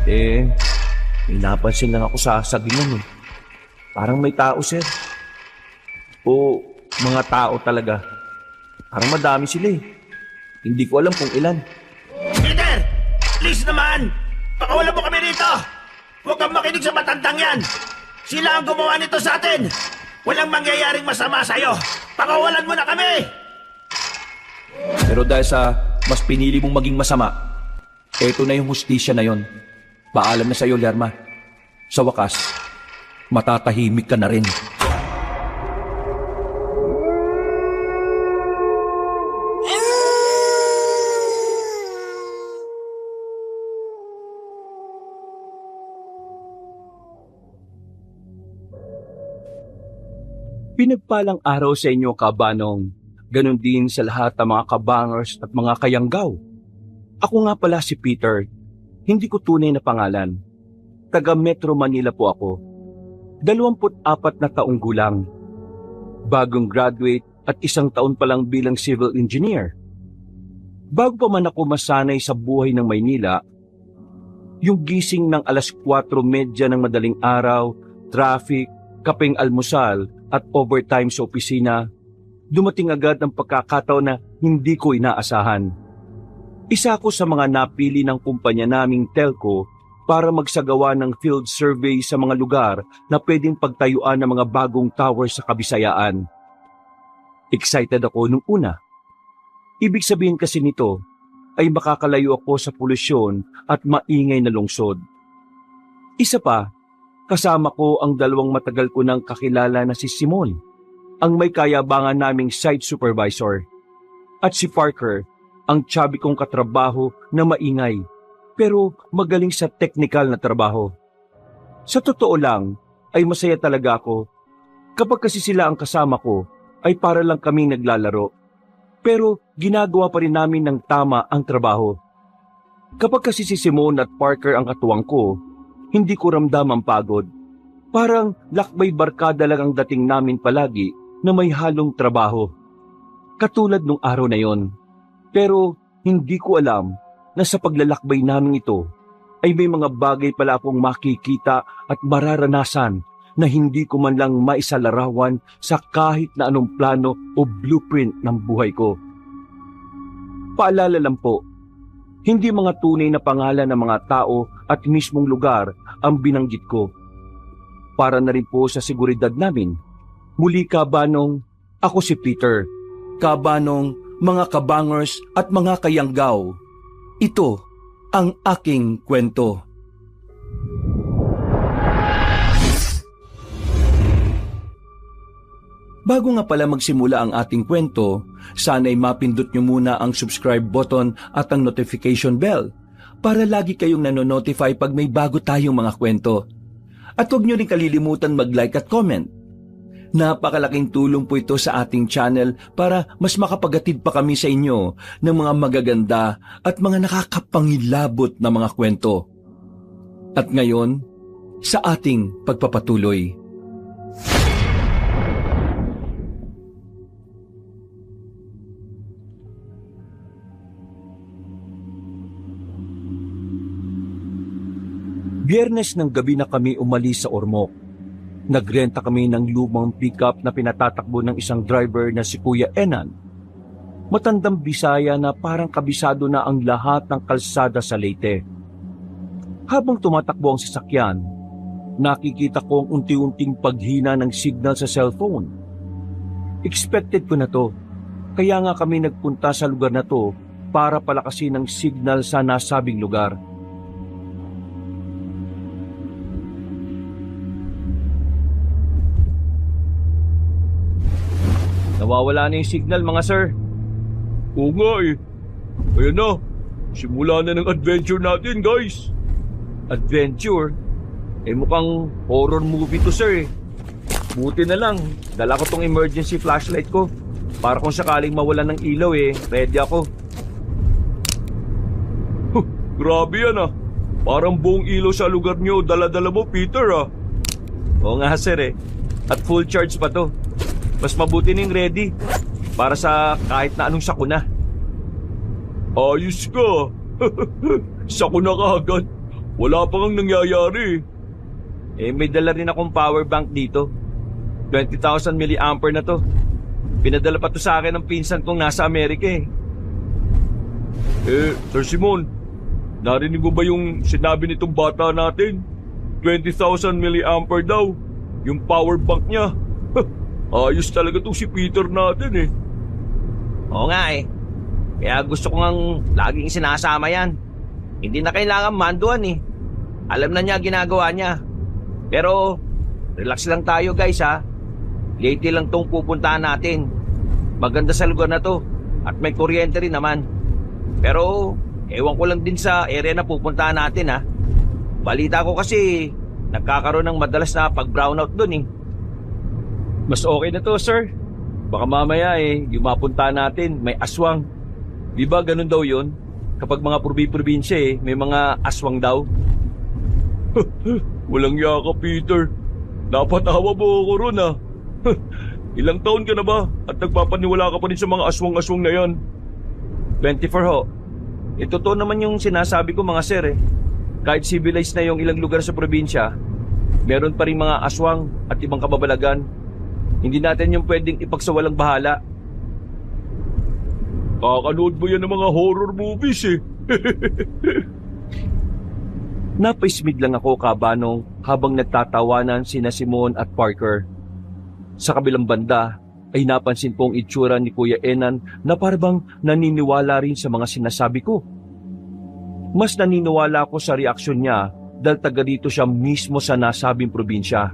Eh, may napansin lang ako sa sagingan eh. Parang may tao, sir. O mga tao talaga. Parang madami sila eh. Hindi ko alam kung ilan. Peter! Please naman! Pakawalan mo kami rito! Huwag kang makinig sa matandang yan! Sila ang gumawa nito sa atin! Walang mangyayaring masama sa'yo! Pakawalan mo na kami! Pero dahil sa mas pinili mong maging masama, eto na yung hustisya na yon. Paalam na sa'yo, Lerma. Sa wakas, matatahimik ka na rin. Pinagpalang araw sa inyo, kabanong. Ganon din sa lahat ng mga kabangers at mga kayanggaw. Ako nga pala si Peter. Hindi ko tunay na pangalan. Taga Metro Manila po ako. 24 na taong gulang. Bagong graduate at 1 taon pa lang bilang civil engineer. Bago pa man ako masanay sa buhay ng Maynila, yung gising ng alas 4:30 ng madaling araw, traffic, kapeng almusal at overtime sa opisina, dumating agad ang pagkakataon na hindi ko inaasahan. Isa ako sa mga napili ng kumpanya naming telco para magsagawa ng field survey sa mga lugar na pwedeng pagtayuan ng mga bagong tower sa Kabisayaan. Excited ako nung una. Ibig sabihin kasi nito ay makakalayo ako sa polusyon at maingay na lungsod. Isa pa, kasama ko ang 2 matagal ko nang kakilala na si Simon, ang may kayabangan naming site supervisor, at si Parker, ang chubby kong katrabaho na maingay pero magaling sa technical na trabaho. Sa totoo lang ay masaya talaga ako. Kapag kasi sila ang kasama ko ay para lang kaming naglalaro, pero ginagawa pa rin namin ng tama ang trabaho. Kapag kasi si Simon at Parker ang katuwang ko, hindi ko ramdam ang pagod. Parang lakbay barkada lang ang dating namin palagi na may halong trabaho. Katulad nung araw na yon. Pero hindi ko alam na sa paglalakbay namin ito ay may mga bagay pala akong makikita at mararanasan na hindi ko man lang maisalarawan sa kahit na anong plano o blueprint ng buhay ko. Paalala lang po, hindi mga tunay na pangalan ng mga tao at mismong lugar ang binanggit ko. Para na rin po sa seguridad namin. Muli, kabanong, ako si Peter. Kabanong, mga kabangers at mga kayanggaw. Ito ang aking kwento. Bago nga pala magsimula ang ating kwento, sana'y mapindot nyo muna ang subscribe button at ang notification bell para lagi kayong nanonotify pag may bago tayong mga kwento. At huwag nyo rin kalilimutan mag-like at comment. Napakalaking tulong po ito sa ating channel para mas makapagatid pa kami sa inyo ng mga magaganda at mga nakakapangilabot na mga kwento. At ngayon, sa ating pagpapatuloy. Biyernes ng gabi na kami umalis sa Ormoc. Nagrenta kami ng lumang pickup na pinatatakbo ng isang driver na si Kuya Enan. Matandang Bisaya na parang kabisado na ang lahat ng kalsada sa Leyte. Habang tumatakbo ang sasakyan, nakikita ko ang unti-unting paghina ng signal sa cellphone. Expected ko na to, kaya nga kami nagpunta sa lugar na to para palakasin ang signal sa nasabing lugar. Nawawala na yung signal, mga sir. Oo nga eh. Ayan na. Simula na ng adventure natin, guys. Adventure? Eh mukhang horror movie to, sir eh. Buti na lang, dala ko tong emergency flashlight ko. Para kung sakaling mawalan ng ilaw eh, ready ako. Huh, grabe yan ah. Parang buong ilaw sa lugar nyo, dala-dala mo, Peter ah. Oo nga, sir eh. At full charge pa to. Mas mabuti ning ready para sa kahit na anong sakuna. Ayos ka. Sakuna ka agad. Wala pa ngang nangyayari. May dala rin akong power bank dito. 20,000 mAh na to. Pinadala pa to sa akin ng pinsan kong nasa Amerika Sir Simon, narinig mo ba yung sinabi nitong bata natin? 20,000 mAh daw, yung power bank niya. Ayos talaga tong si Peter natin Oo nga Kaya gusto ko ngang laging sinasama yan. Hindi na kailangan manduan Alam na niya ginagawa niya. Pero, relax lang tayo guys ha. Late lang tong pupuntahan natin. Maganda sa lugar na to. At may kuryente rin naman. Pero, ewan ko lang din sa area na pupuntahan natin ha. Balita ko kasi, nagkakaroon ng madalas na pag-brownout dun Mas okay na to, sir. Baka mamaya yung mapunta natin, may aswang. Di ba ganun daw yun? Kapag mga probinsya may mga aswang daw. Walang yaka, Peter. Napatawa mo ako ron Ilang taon ka na ba at nagpapaniwala ka pa rin sa mga aswang-aswang na yan? 24 ho. Totoo naman yung sinasabi ko mga sir Kahit civilized na yung ilang lugar sa probinsya, meron pa rin mga aswang at ibang kababalagan. Hindi natin yung pwedeng ipagsawalang bahala. Kakanood mo yan ng mga horror movies Napaismid lang ako kabanong habang nagtatawanan sina Simon at Parker. Sa kabilang banda ay napansin kong itsura ni Kuya Enan na parang naniniwala rin sa mga sinasabi ko. Mas naniniwala ako sa reaksyon niya dahil taga dito siya mismo sa nasabing probinsya.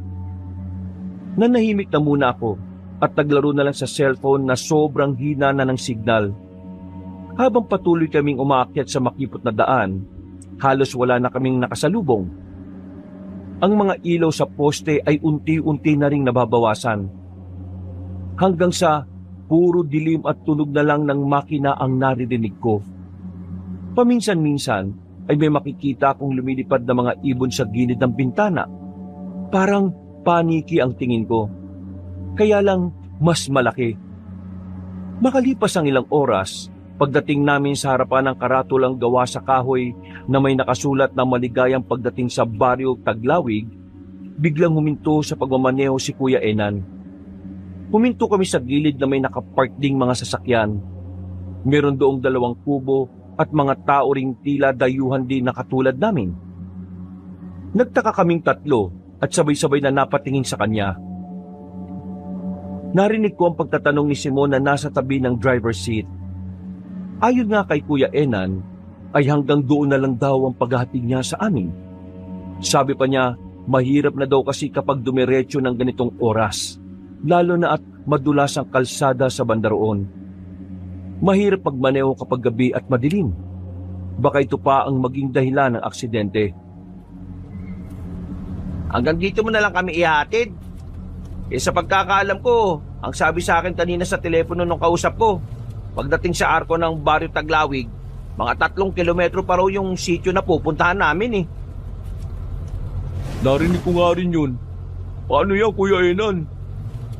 Nanahimik na muna ako at naglaro na lang sa cellphone na sobrang hina na ng signal. Habang patuloy kaming umaakyat sa makipot na daan, halos wala na kaming nakasalubong. Ang mga ilaw sa poste ay unti-unti na ring nababawasan. Hanggang sa puro dilim at tunog na lang ng makina ang naririnig ko. Paminsan-minsan ay may makikita akong lumilipad na mga ibon sa gilid ng bintana. Parang paniki ang tingin ko. Kaya lang mas malaki. Makalipas ang ilang oras, pagdating namin sa harapan ng karatulang gawa sa kahoy na may nakasulat na maligayang pagdating sa baryo Taglawig, biglang huminto sa pagmamaneho si Kuya Enan. Huminto kami sa gilid na may nakapark ding mga sasakyan. Meron doong 2 kubo at mga tao ring tila dayuhan din na katulad namin. Nagtaka kaming 3 at sabay-sabay na napatingin sa kanya. Narinig ko ang pagtatanong ni Simon na nasa tabi ng driver's seat. Ayon nga kay Kuya Enan, ay hanggang doon na lang daw ang paghahatid niya sa amin. Sabi pa niya, mahirap na daw kasi kapag dumiretso ng ganitong oras, lalo na at madulas ang kalsada sa banda roon. Mahirap magmaneho kapag gabi at madilim. Baka ito pa ang maging dahilan ng aksidente. Hanggang dito mo na lang kami ihatid. Sa pagkakaalam ko, ang sabi sa akin kanina sa telepono nung kausap ko, pagdating sa arko ng Baryo Taglawig, mga 3 kilometro pa raw yung sityo na pupuntahan namin Narinig ko nga rin yun. Paano yan, Kuya Enan?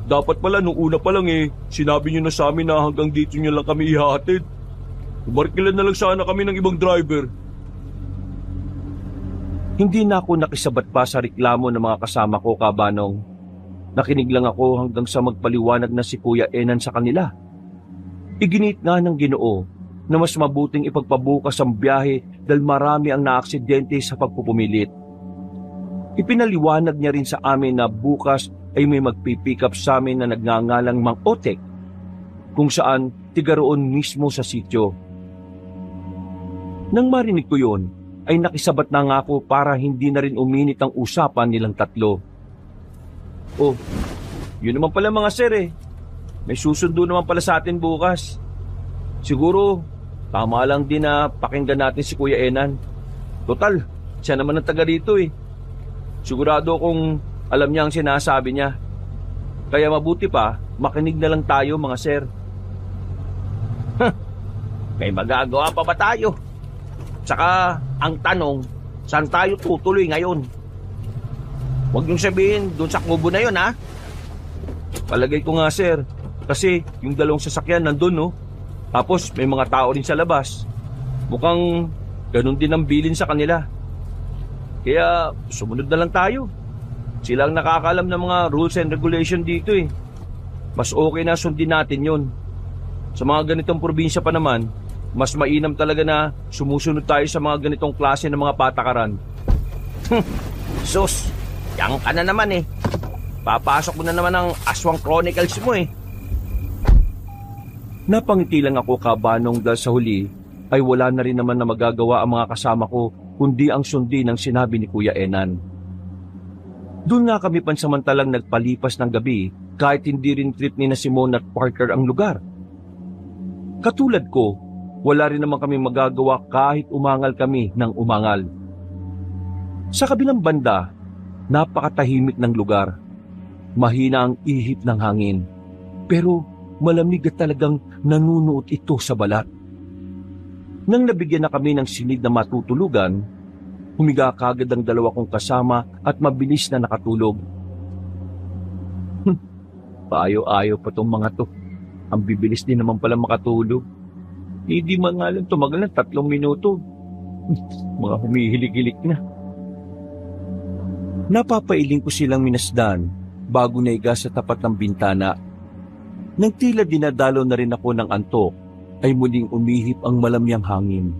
Dapat pala nung una pa lang sinabi nyo na sa amin na hanggang dito nyo lang kami ihatid. Umarkilan na lang sana kami ng ibang driver. Hindi na ako nakisabat pa sa reklamo ng mga kasama ko, kabanong. Nakinig lang ako hanggang sa magpaliwanag na si Kuya Enan sa kanila. Iginit nga ng Ginoo na mas mabuting ipagpabukas ang biyahe dahil marami ang naaksidente sa pagpupumilit. Ipinaliwanag niya rin sa amin na bukas ay may magpipick up sa amin na nagngangalang Mang Otek, kung saan tigaroon mismo sa sityo. Nang marinig ko yun, ay nakisabat na nga ako para hindi na rin uminit ang usapan nilang 3. Oh, yun naman pala mga sir May susundo naman pala sa atin bukas. Siguro, tama lang din na pakinggan natin si Kuya Enan. Total, siya naman ang taga rito Sigurado kung alam niya ang sinasabi niya. Kaya mabuti pa, makinig na lang tayo mga sir. May magagawa pa ba tayo? Tsaka, ang tanong, saan tayo tutuloy ngayon? Huwag niyong sabihin doon sa kubo na yun, ha? Palagay ko nga sir, kasi yung 2 sasakyan nandun Tapos may mga tao rin sa labas. Mukhang ganun din ang bilin sa kanila. Kaya sumunod na lang tayo. Sila ang nakakaalam ng mga rules and regulation dito eh. Mas okay na sundin natin yun. Sa mga ganitong probinsya pa naman, mas mainam talaga na sumusunod tayo sa mga ganitong klase ng mga patakaran. Sus, yang ka na naman eh. Papasok mo na naman ang Aswang Chronicles mo eh. Napangiti lang ako kabanong dahil sa huli ay wala na rin naman na magagawa ang mga kasama ko kundi ang sundin ng sinabi ni Kuya Enan. Doon nga kami pansamantalang nagpalipas ng gabi kahit hindi rin trip ni na Simon at Parker ang lugar. Katulad ko, wala rin naman kami magagawa kahit umangal kami ng umangal. Sa kabilang banda, napakatahimik ng lugar. Mahina ang ihip ng hangin, pero malamig at talagang nanunuot ito sa balat. Nang nabigyan na kami ng silid na matutulugan, humiga kagad ang dalawa kong kasama at mabilis na nakatulog. Paayo-ayo pa tong mga to. Ang bibilis din naman pala makatulog. Hindi man nga lang tumagal ng 3 minuto. Mga humihilig-hilig na. Napapailing ko silang minasdan bago naiga sa tapat ng bintana. Nang tila dinadalo na rin ako ng antok, ay muling umihip ang malamyang hangin.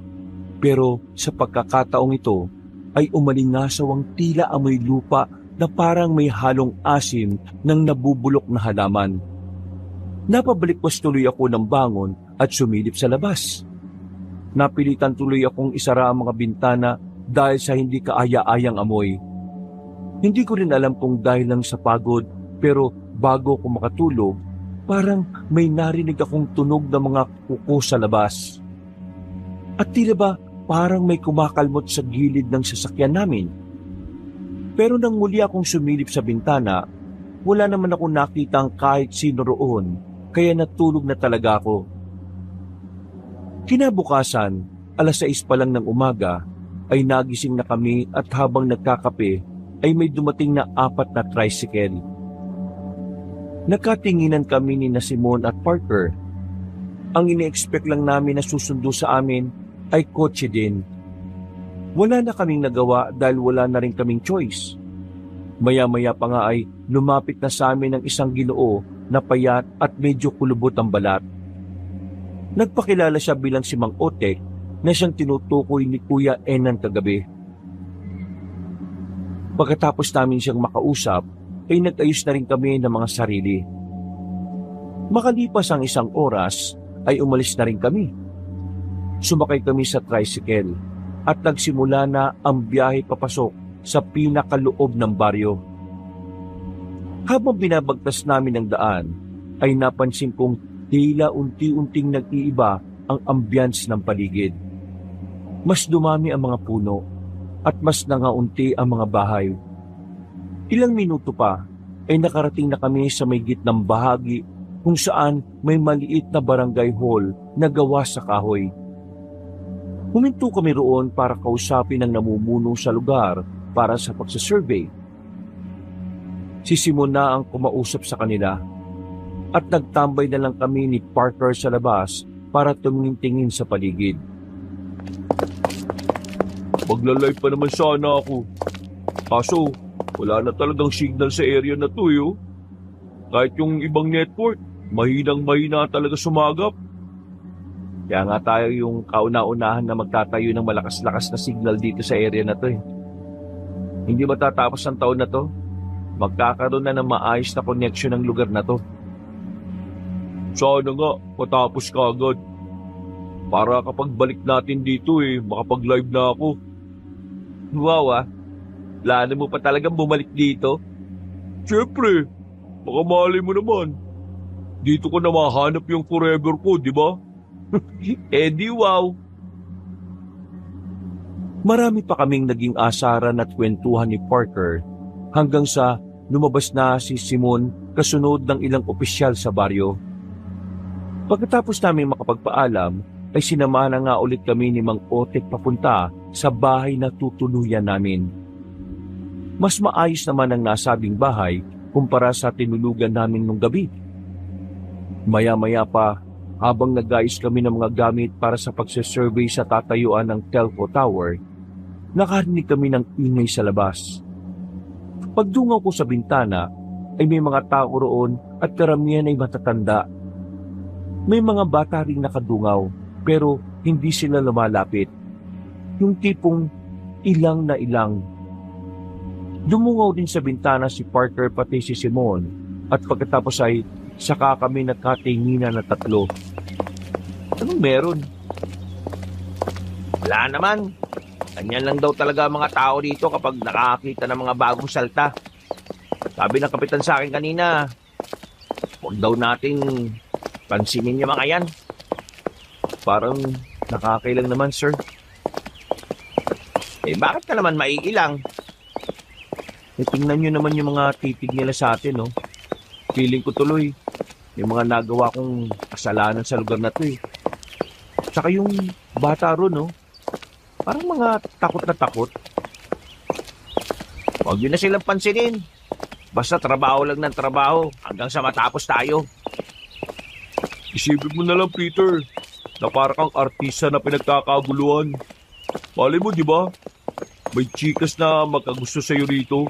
Pero sa pagkakataong ito, ay umalingasaw ang tila amoy lupa na parang may halong asim ng nabubulok na halaman. Napabalikwas tuloy ako ng bangon at sumilip sa labas. Napilitan tuloy akong isara ang mga bintana dahil sa hindi kaaya-ayang amoy. Hindi ko rin alam kung dahil lang sa pagod, pero bago ako makatulog, parang may narinig akong tunog ng mga kuko sa labas. At tila ba parang may kumakalmot sa gilid ng sasakyan namin. Pero nang muli akong sumilip sa bintana, wala naman akong nakitang kahit sino roon, kaya natulog na talaga ako. Kinabukasan, 6:00 pa lang ng umaga, ay nagising na kami at habang nagkakape, ay may dumating na 4 na tricycle. Nakatinginan kami ni na Simon at Parker. Ang ini-expect lang namin na susundo sa amin ay kotse din. Wala na kaming nagawa dahil wala na rin kaming choice. Maya-maya pa nga ay lumapit na sa amin ang isang Ginoo na payat at medyo kulubot ang balat. Nagpakilala siya bilang si Mang Otek na siyang tinutukoy ni Kuya Enan kagabi. Pagkatapos namin siyang makausap, ay nag-ayos na rin kami ng mga sarili. Makalipas ang 1 oras, ay umalis na rin kami. Sumakay kami sa tricycle at nagsimula na ang biyahe papasok sa pinakaloob ng baryo. Habang binabagtas namin ang daan, ay napansin kong tila unti-unting nag-iiba ang ambience ng paligid. Mas dumami ang mga puno at mas nangaunti ang mga bahay. Ilang minuto pa ay nakarating na kami sa may gitnang bahagi kung saan may maliit na barangay hall na gawa sa kahoy. Huminto kami roon para kausapin ang namumuno sa lugar para sa pagsasurvey. Si Simon na ang kumausap sa kanila at nagtambay na lang kami ni Parker sa labas para tumingin-tingin sa paligid. Magla-live pa naman sana ako. Kaso, wala na talagang signal sa area na to eh. Kahit yung ibang network, mahinang-mahina talaga sumagap. Kaya nga tayo yung kauna-unahan na magtatayo ng malakas-lakas na signal dito sa area na to eh. Hindi matatapos ang taon na to, magkakaroon na ng maayos na connection ng lugar na to. Sana nga, matapos ka agad. Para kapag balik natin dito makapag-live na ako. Wow plano mo pa talagang bumalik dito? Siyempre, baka malay mo naman. Dito ko na mahanap yung forever ko, di ba? Di wow. Marami pa kaming naging asaran at kwentuhan ni Parker hanggang sa lumabas na si Simon kasunod ng ilang opisyal sa baryo. Pagkatapos namin makapagpaalam, ay sinamahan na nga ulit kami ni Mang Otek papunta sa bahay na tutuluyan namin. Mas maayos naman ang nasabing bahay kumpara sa tinulugan namin nung gabi. Maya-maya pa, habang nag-ayos kami ng mga gamit para sa pagsasurvey sa tatayuan ng telco tower, nakarinig kami ng ingay sa labas. Pagdungaw ko sa bintana ay may mga tao roon at karamihan ay matatanda. May mga bata ring nakadungaw pero hindi sila lumalapit. Yung tipong ilang na ilang. Dumungaw din sa bintana si Parker pati si Simon at pagkatapos ay saka kami nagkatinginan na tatlo. Anong meron? Wala naman. Ganyan lang daw talaga ang mga tao dito kapag nakakita ng mga bagong salta. Sabi ng kapitan sa akin kanina, huwag daw nating pansinin yung mga yan. Parang nakakailang naman, sir. Bakit ka naman maiilang? Tingnan nyo naman yung mga titig nila sa atin, no? Feeling ko tuloy, may mga nagawa kong kasalanan sa lugar na to, eh. Tsaka yung bata ron, no? Parang mga takot na takot. Huwag yun na silang pansinin. Basta trabaho lang ng trabaho hanggang sa matapos tayo. Isipin mo na lang, Peter, na para kang artista na pinagkakaguluhan. Malay mo, di ba? May chikas na magkagusto sa'yo rito.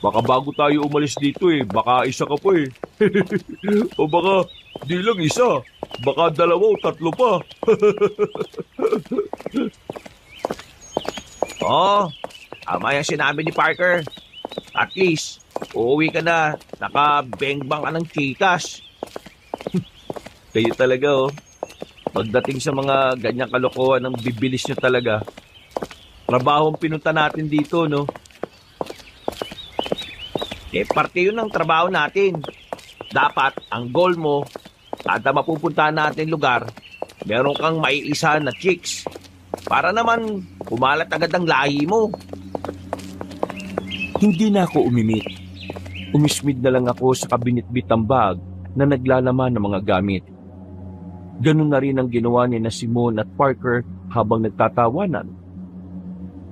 Baka bago tayo umalis dito baka isa ka pa O baka di lang isa, baka dalawa o tatlo pa. Tama yung sinabi ni Parker. At least, uuwi ka na, nakabengbang ka ng chikas. Kayo talaga, pagdating sa mga ganyang kalokohan, ang bibilis nyo talaga. Trabaho ang pinunta natin dito, no? Parte yun ng trabaho natin. Dapat, ang goal mo, kada mapupuntahan natin lugar, meron kang maiisa na chicks. Para naman, kumalat agad ang lahi mo. Hindi na ako umimik. Umismid na lang ako sa kabinitbit ng bag na naglalaman ng mga gamit. Ganun na rin ang ginawa ni na Simon at Parker habang nagtatawanan.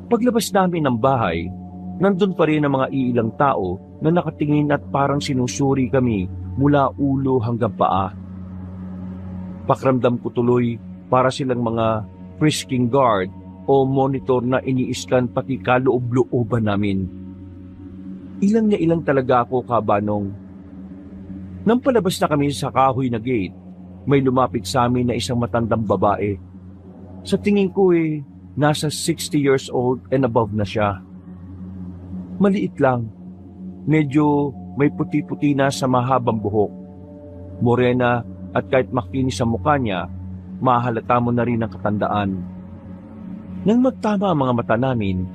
Paglabas namin ng bahay, nandun pa rin ang mga iilang tao na nakatingin at parang sinusuri kami mula ulo hanggang paa. Pakramdam ko tuloy para silang mga frisking guard o monitor na ini-scan pati kaloob-looban namin. Ilang na ilang talaga ako, kabanong. Nang palabas na kami sa kahoy na gate, may lumapit sa amin na isang matandang babae. Sa tingin ko nasa 60 years old and above na siya. Maliit lang. Medyo may puti-puti na sa mahabang buhok. Morena at kahit makinis sa mukha niya, mahalata mo na rin ang katandaan. Nang magtama ang mga mata namin,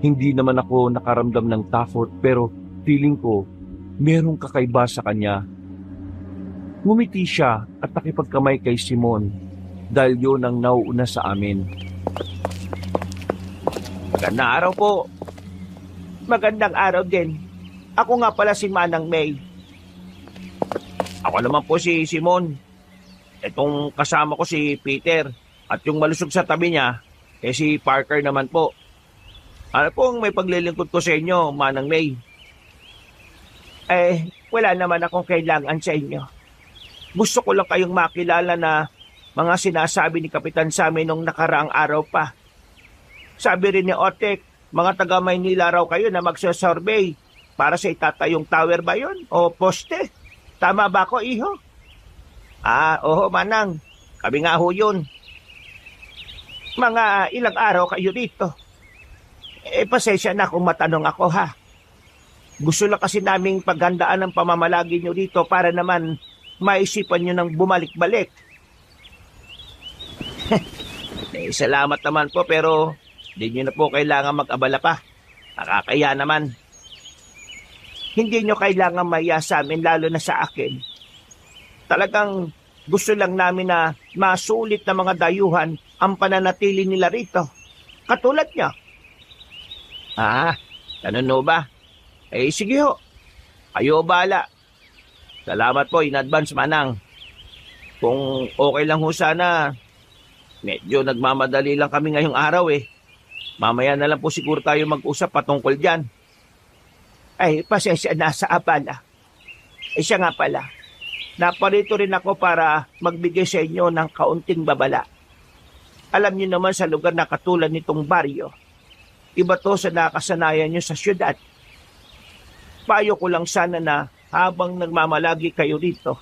hindi naman ako nakaramdam ng takot pero feeling ko merong kakaiba sa kanya. Ngumiti siya at nakipagkamay kay Simon dahil yun ang nauuna sa amin. Magandang araw po. Magandang araw din. Ako nga pala si Manang May. Ako naman po si Simon. Itong kasama ko si Peter. At yung malusog sa tabi niya, si Parker naman po. Ano pong may paglilingkod ko sa inyo, Manang May? Wala naman akong kailangan sa inyo. Gusto ko lang kayong makilala na mga sinasabi ni Kapitan sa amin nung nakaraang araw pa. Sabi rin ni Otek, mga taga Maynila raw kayo na magsasurvey para sa itatayong tower ba yun o poste? Tama ba ako, iho? Oo, Manang. Kami nga ho yun. Mga ilang araw kayo dito. Pasensya na kung matanong ako, ha. Gusto lang kasi naming paghandaan ang pamamalagi nyo dito para naman maisipan nyo ng bumalik-balik. Salamat naman po pero hindi nyo na po kailangan mag-abala pa. Nakakaya naman. Hindi nyo kailangan maya sa amin lalo na sa akin. Talagang gusto lang namin na masulit na mga dayuhan ang pananatili nila rito. Katulad nyo. Ganun no ba? Sige ho. Kayo bahala. Salamat po in advance, Manang. Kung okay lang ho sana, medyo nagmamadali lang kami ngayong araw Mamaya na lang po siguro tayo mag-usap patungkol dyan. Pasensya na sa abala. Siya nga pala, naparito rin ako para magbigay sa inyo ng kaunting babala. Alam niyo naman sa lugar na katulad nitong baryo, Iba to sa nakasanayan nyo sa syudad. Payo ko lang sana na habang nagmamalagi kayo rito,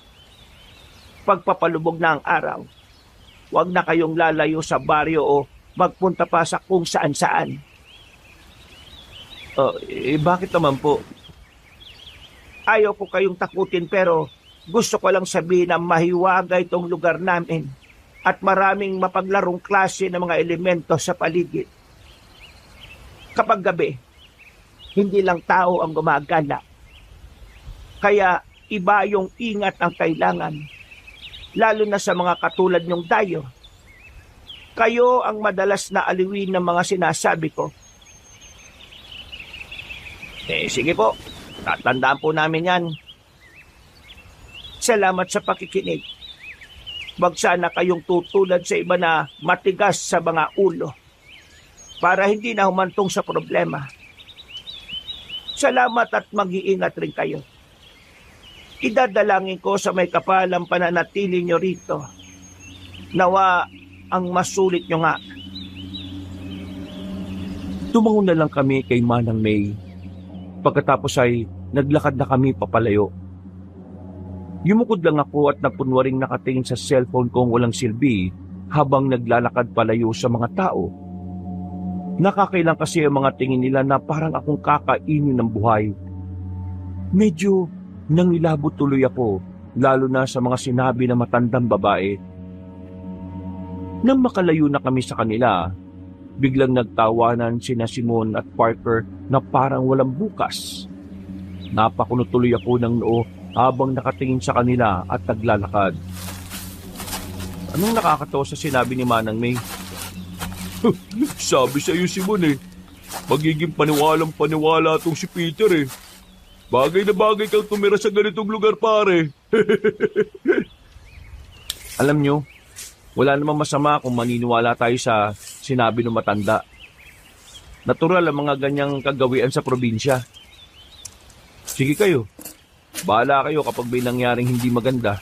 pagpapalubog na ang araw, huwag na kayong lalayo sa baryo o magpunta pa sa kung saan-saan. Bakit naman po? Ayaw ko kayong takutin pero gusto ko lang sabihin na mahiwaga itong lugar namin at maraming mapaglarong klase ng mga elemento sa paligid. Kapag gabi, hindi lang tao ang gumagala. Kaya iba yung ingat ang kailangan, lalo na sa mga katulad nyong dayo. Kayo ang madalas na aliwin ng mga sinasabi ko. Sige po, tatandaan po namin yan. Salamat sa pakikinig. Wag sana kayong tutulad sa iba na matigas sa mga ulo para hindi na humantong sa problema. Salamat at mag-iingat rin kayo. Idadalangin ko sa may kapalang pananatili nyo rito. Nawa ang masulit nyo nga. Tumango na lang kami kay Manang May. Pagkatapos ay naglakad na kami papalayo. Yumukod lang ako at nagpunwaring nakatingin sa cellphone kong walang silbi habang naglalakad palayo sa mga tao. Nakakailang kasi ang mga tingin nila na parang akong kakainin ng buhay. Medyo nangilabot tuloy ako, lalo na sa mga sinabi ng matandang babae. Nang makalayo na kami sa kanila, biglang nagtawanan sina Simon at Parker na parang walang bukas. Napakunot tuloy ako ng noo habang nakatingin sa kanila at naglalakad. Anong nakakatawa sa sinabi ni Manang May? Sabi sa iyo, Simon magiging paniwalang-paniwala tong si Peter Bagay na bagay kang tumira sa ganitong lugar, pare. Alam nyo, wala namang masama kung maniniwala tayo sa sinabi ng matanda. Natural ang mga ganyang kagawian sa probinsya. Sige kayo, bahala kayo kapag may nangyaring hindi maganda.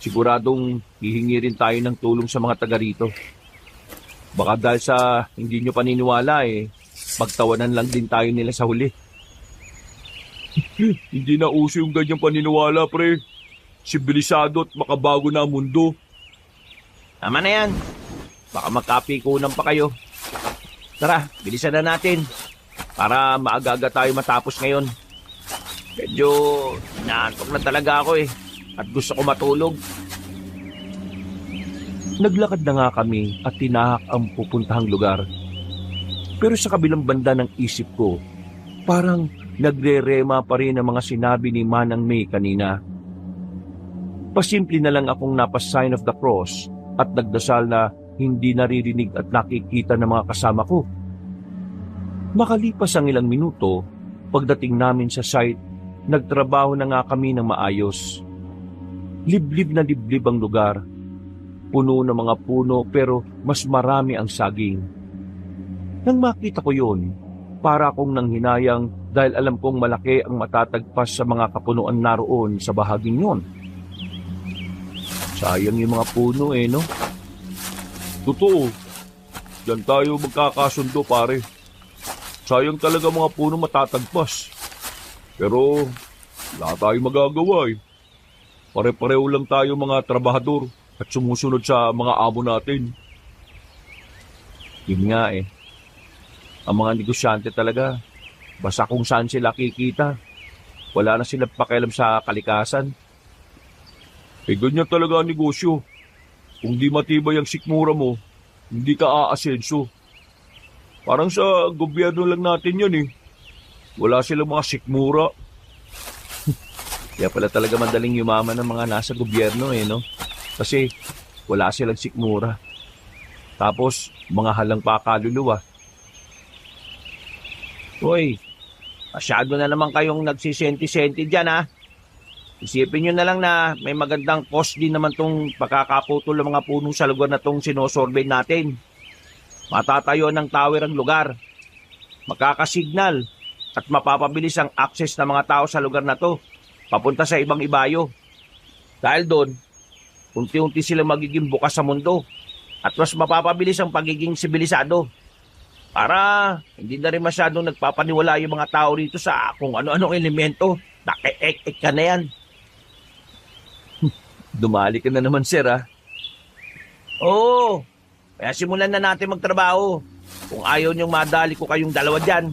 Siguradong hihingi rin tayo ng tulong sa mga taga rito. Baka dahil sa hindi nyo paniniwala pagtawanan lang din tayo nila sa huli. Hindi na uso yung ganyang paniniwala, pre. Sibilisado at makabago na ang mundo. Tama na yan. Baka magkapikunan pa kayo. Tara, bilisan na natin para maaga-aga tayo matapos ngayon. Medyo naantok na talaga ako at gusto ko matulog. Naglakad na nga kami at tinahak ang pupuntahang lugar. Pero sa kabilang banda ng isip ko, parang nagre-rema pa rin ang mga sinabi ni Manang May kanina. Pasimple na lang akong napasign of the cross at nagdasal na hindi naririnig at nakikita ng mga kasama ko. Makalipas ang ilang minuto, pagdating namin sa site, nagtrabaho na nga kami ng maayos. Liblib na liblib ang lugar. Puno ng mga puno pero mas marami ang saging. Nang makita ko yun, para akong nanghinayang dahil alam kong malaki ang matatagpas sa mga kapunuan naroon sa bahaging yon. Sayang yung mga puno no? Totoo. Diyan tayo magkakasundo, pare. Sayang talaga mga puno matatagpas. Pero wala tayong magagawa Pare-pareho lang tayo mga trabahador at sumusunod sa mga amo natin. Yun nga Ang mga negosyante talaga, basta kung saan sila kikita. Wala na silang pakialam sa kalikasan. Ganyan talaga ang negosyo. Kung di matibay ang sikmura mo, hindi ka aasenso. Parang sa gobyerno lang natin yan Wala silang mga sikmura. Kaya pala talaga madaling yumaman ng mga nasa gobyerno no? Kasi wala silang sikmura. Tapos, mga halang pa kaluluwa. Hoy, masyado na naman kayong nagsisenti-senti dyan Isipin nyo na lang na may magandang cost din naman tong pagkakaputol ng mga puno sa lugar na tong sinosurvey natin. Matatayo ng tower ang lugar. Makakasignal at mapapabilis ang access ng mga tao sa lugar na to papunta sa ibang ibayo. Dahil doon, unti-unti sila magiging bukas sa mundo at mas mapapabilis ang pagiging sibilisado. Para hindi na rin masyadong nagpapaniwala yung mga tao rito sa kung ano-anong elemento. Naki-ek-ek ka na yan. Dumali ka na naman, sir, ah. Oo, kaya simulan na natin magtrabaho. Kung ayaw niyong madali ko kayong dalawa dyan.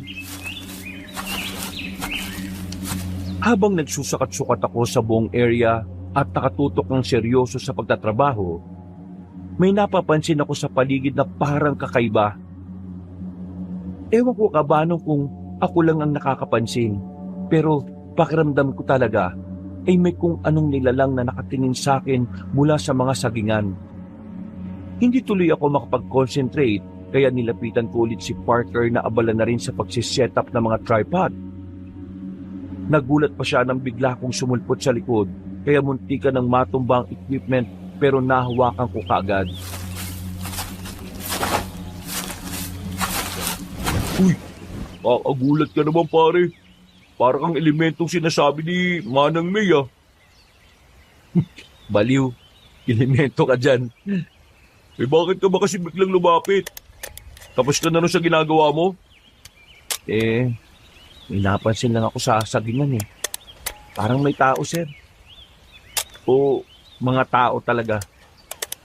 Habang nagsusakat-sukat ako sa buong area at nakatutok ng seryoso sa pagtatrabaho, may napapansin ako sa paligid na parang kakaiba. Ewan ko kabano kung ako lang ang nakakapansin, pero pakiramdam ko talaga ay may kung anong nilalang na nakatingin sa akin mula sa mga sagingan. Hindi tuloy ako makapag-concentrate kaya nilapitan ko ulit si Parker na abala na rin sa pagsiset-up ng mga tripod. Nagulat pa siya nang bigla kong sumulpot sa likod kaya muntika ng matumbang equipment pero nahawakan ko kaagad. Uy, kakagulat ka naman pare. Para kang elementong sinasabi ni Manang May ah. Baliw, elemento ka dyan. Eh bakit ka ba kasi biglang lumapit? Tapos ka na rin sa ginagawa mo? May napansin lang ako sa sagingan eh. Parang may tao, sir. O mga tao talaga.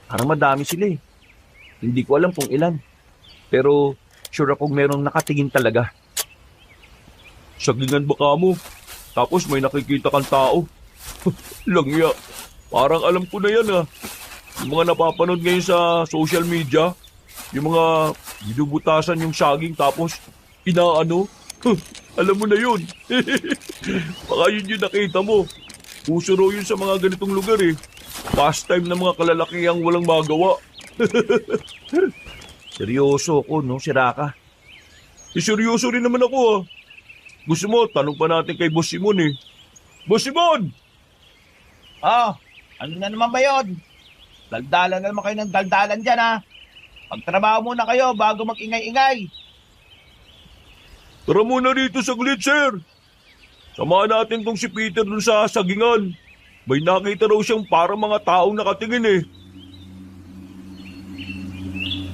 Parang madami sila eh. Hindi ko alam kung ilan. Pero sure akong merong nakatingin talaga. Sagingan ba ka mo? Tapos may nakikita kang tao? Langya. Parang alam ko na yan ah. Yung mga napapanood ngayon sa social media, yung mga binubutasan yung saging tapos inaano. Alam mo na yun. Baka yun yung nakita mo. Puso raw yun sa mga ganitong lugar eh. Pastime ng mga kalalakihang walang magawa. Seryoso ako, no, Siraka? Seryoso rin naman ako ah. Gusto mo, tanong pa natin kay Boss Simon eh. Boss Simon! Ano na naman ba yun? Daldalan na naman kayo ng daldalan dyan ha. Magtrabaho muna kayo bago mag-ingay-ingay. Tara muna rito saglit, sir. Samahan natin tong si Peter dun sa sagingan. May nakita raw siyang parang mga taong nakatingin eh.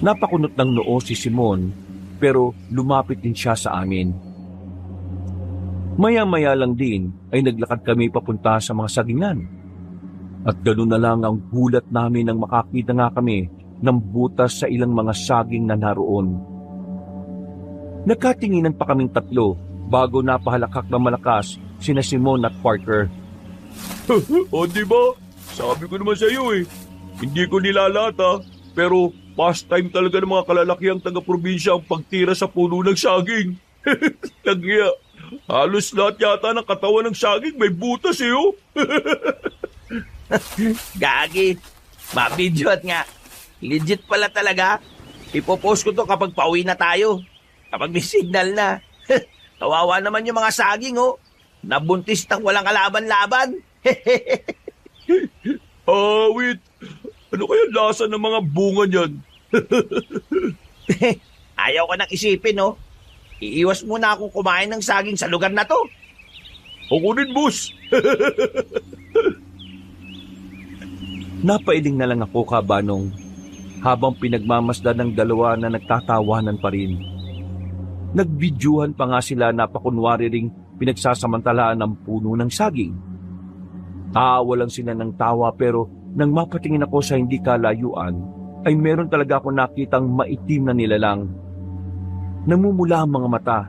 Napakunot ng noo si Simon, pero lumapit din siya sa amin. Maya-maya lang din ay naglakad kami papunta sa mga sagingan. At ganoon na lang ang gulat namin nang makakita nga kami ng butas sa ilang mga saging na naroon. Nagkatinginan pa kaming tatlo bago napahalakak na malakas sina Simon at Parker. O diba? Sabi ko naman sa iyo eh. Hindi ko nilalata, pero pastime talaga ng mga kalalakihang taga-probinsya ang pagtira sa puno ng saging. Langya. Halos lahat yata ng katawan ng saging may butas eh oh. Gagi. Mabidyo't nga. Legit pala talaga. Ipopost ko to kapag pauwi na tayo. Kapag may signal na. Kawawa naman yung mga saging oh. Nabuntis nang walang kalaban-laban. Wait. Ano kaya lasa ng mga bunga niyan? Ayaw ko nang isipin oh. Iiwas muna akong kumain ng saging sa lugar na to. Ako din, boss. Napailing na lang ako kabanong habang pinagmamasdan ng dalawa na nagtatawanan pa rin. Nagbidyuhan pa nga sila na pakunwari ring pinagsasamantalaan ng puno ng saging. Tawa lang sila ng tawa pero nang mapatingin ako sa hindi kalayuan ay meron talaga ako nakitang maitim na nilalang. Namumula ang mga mata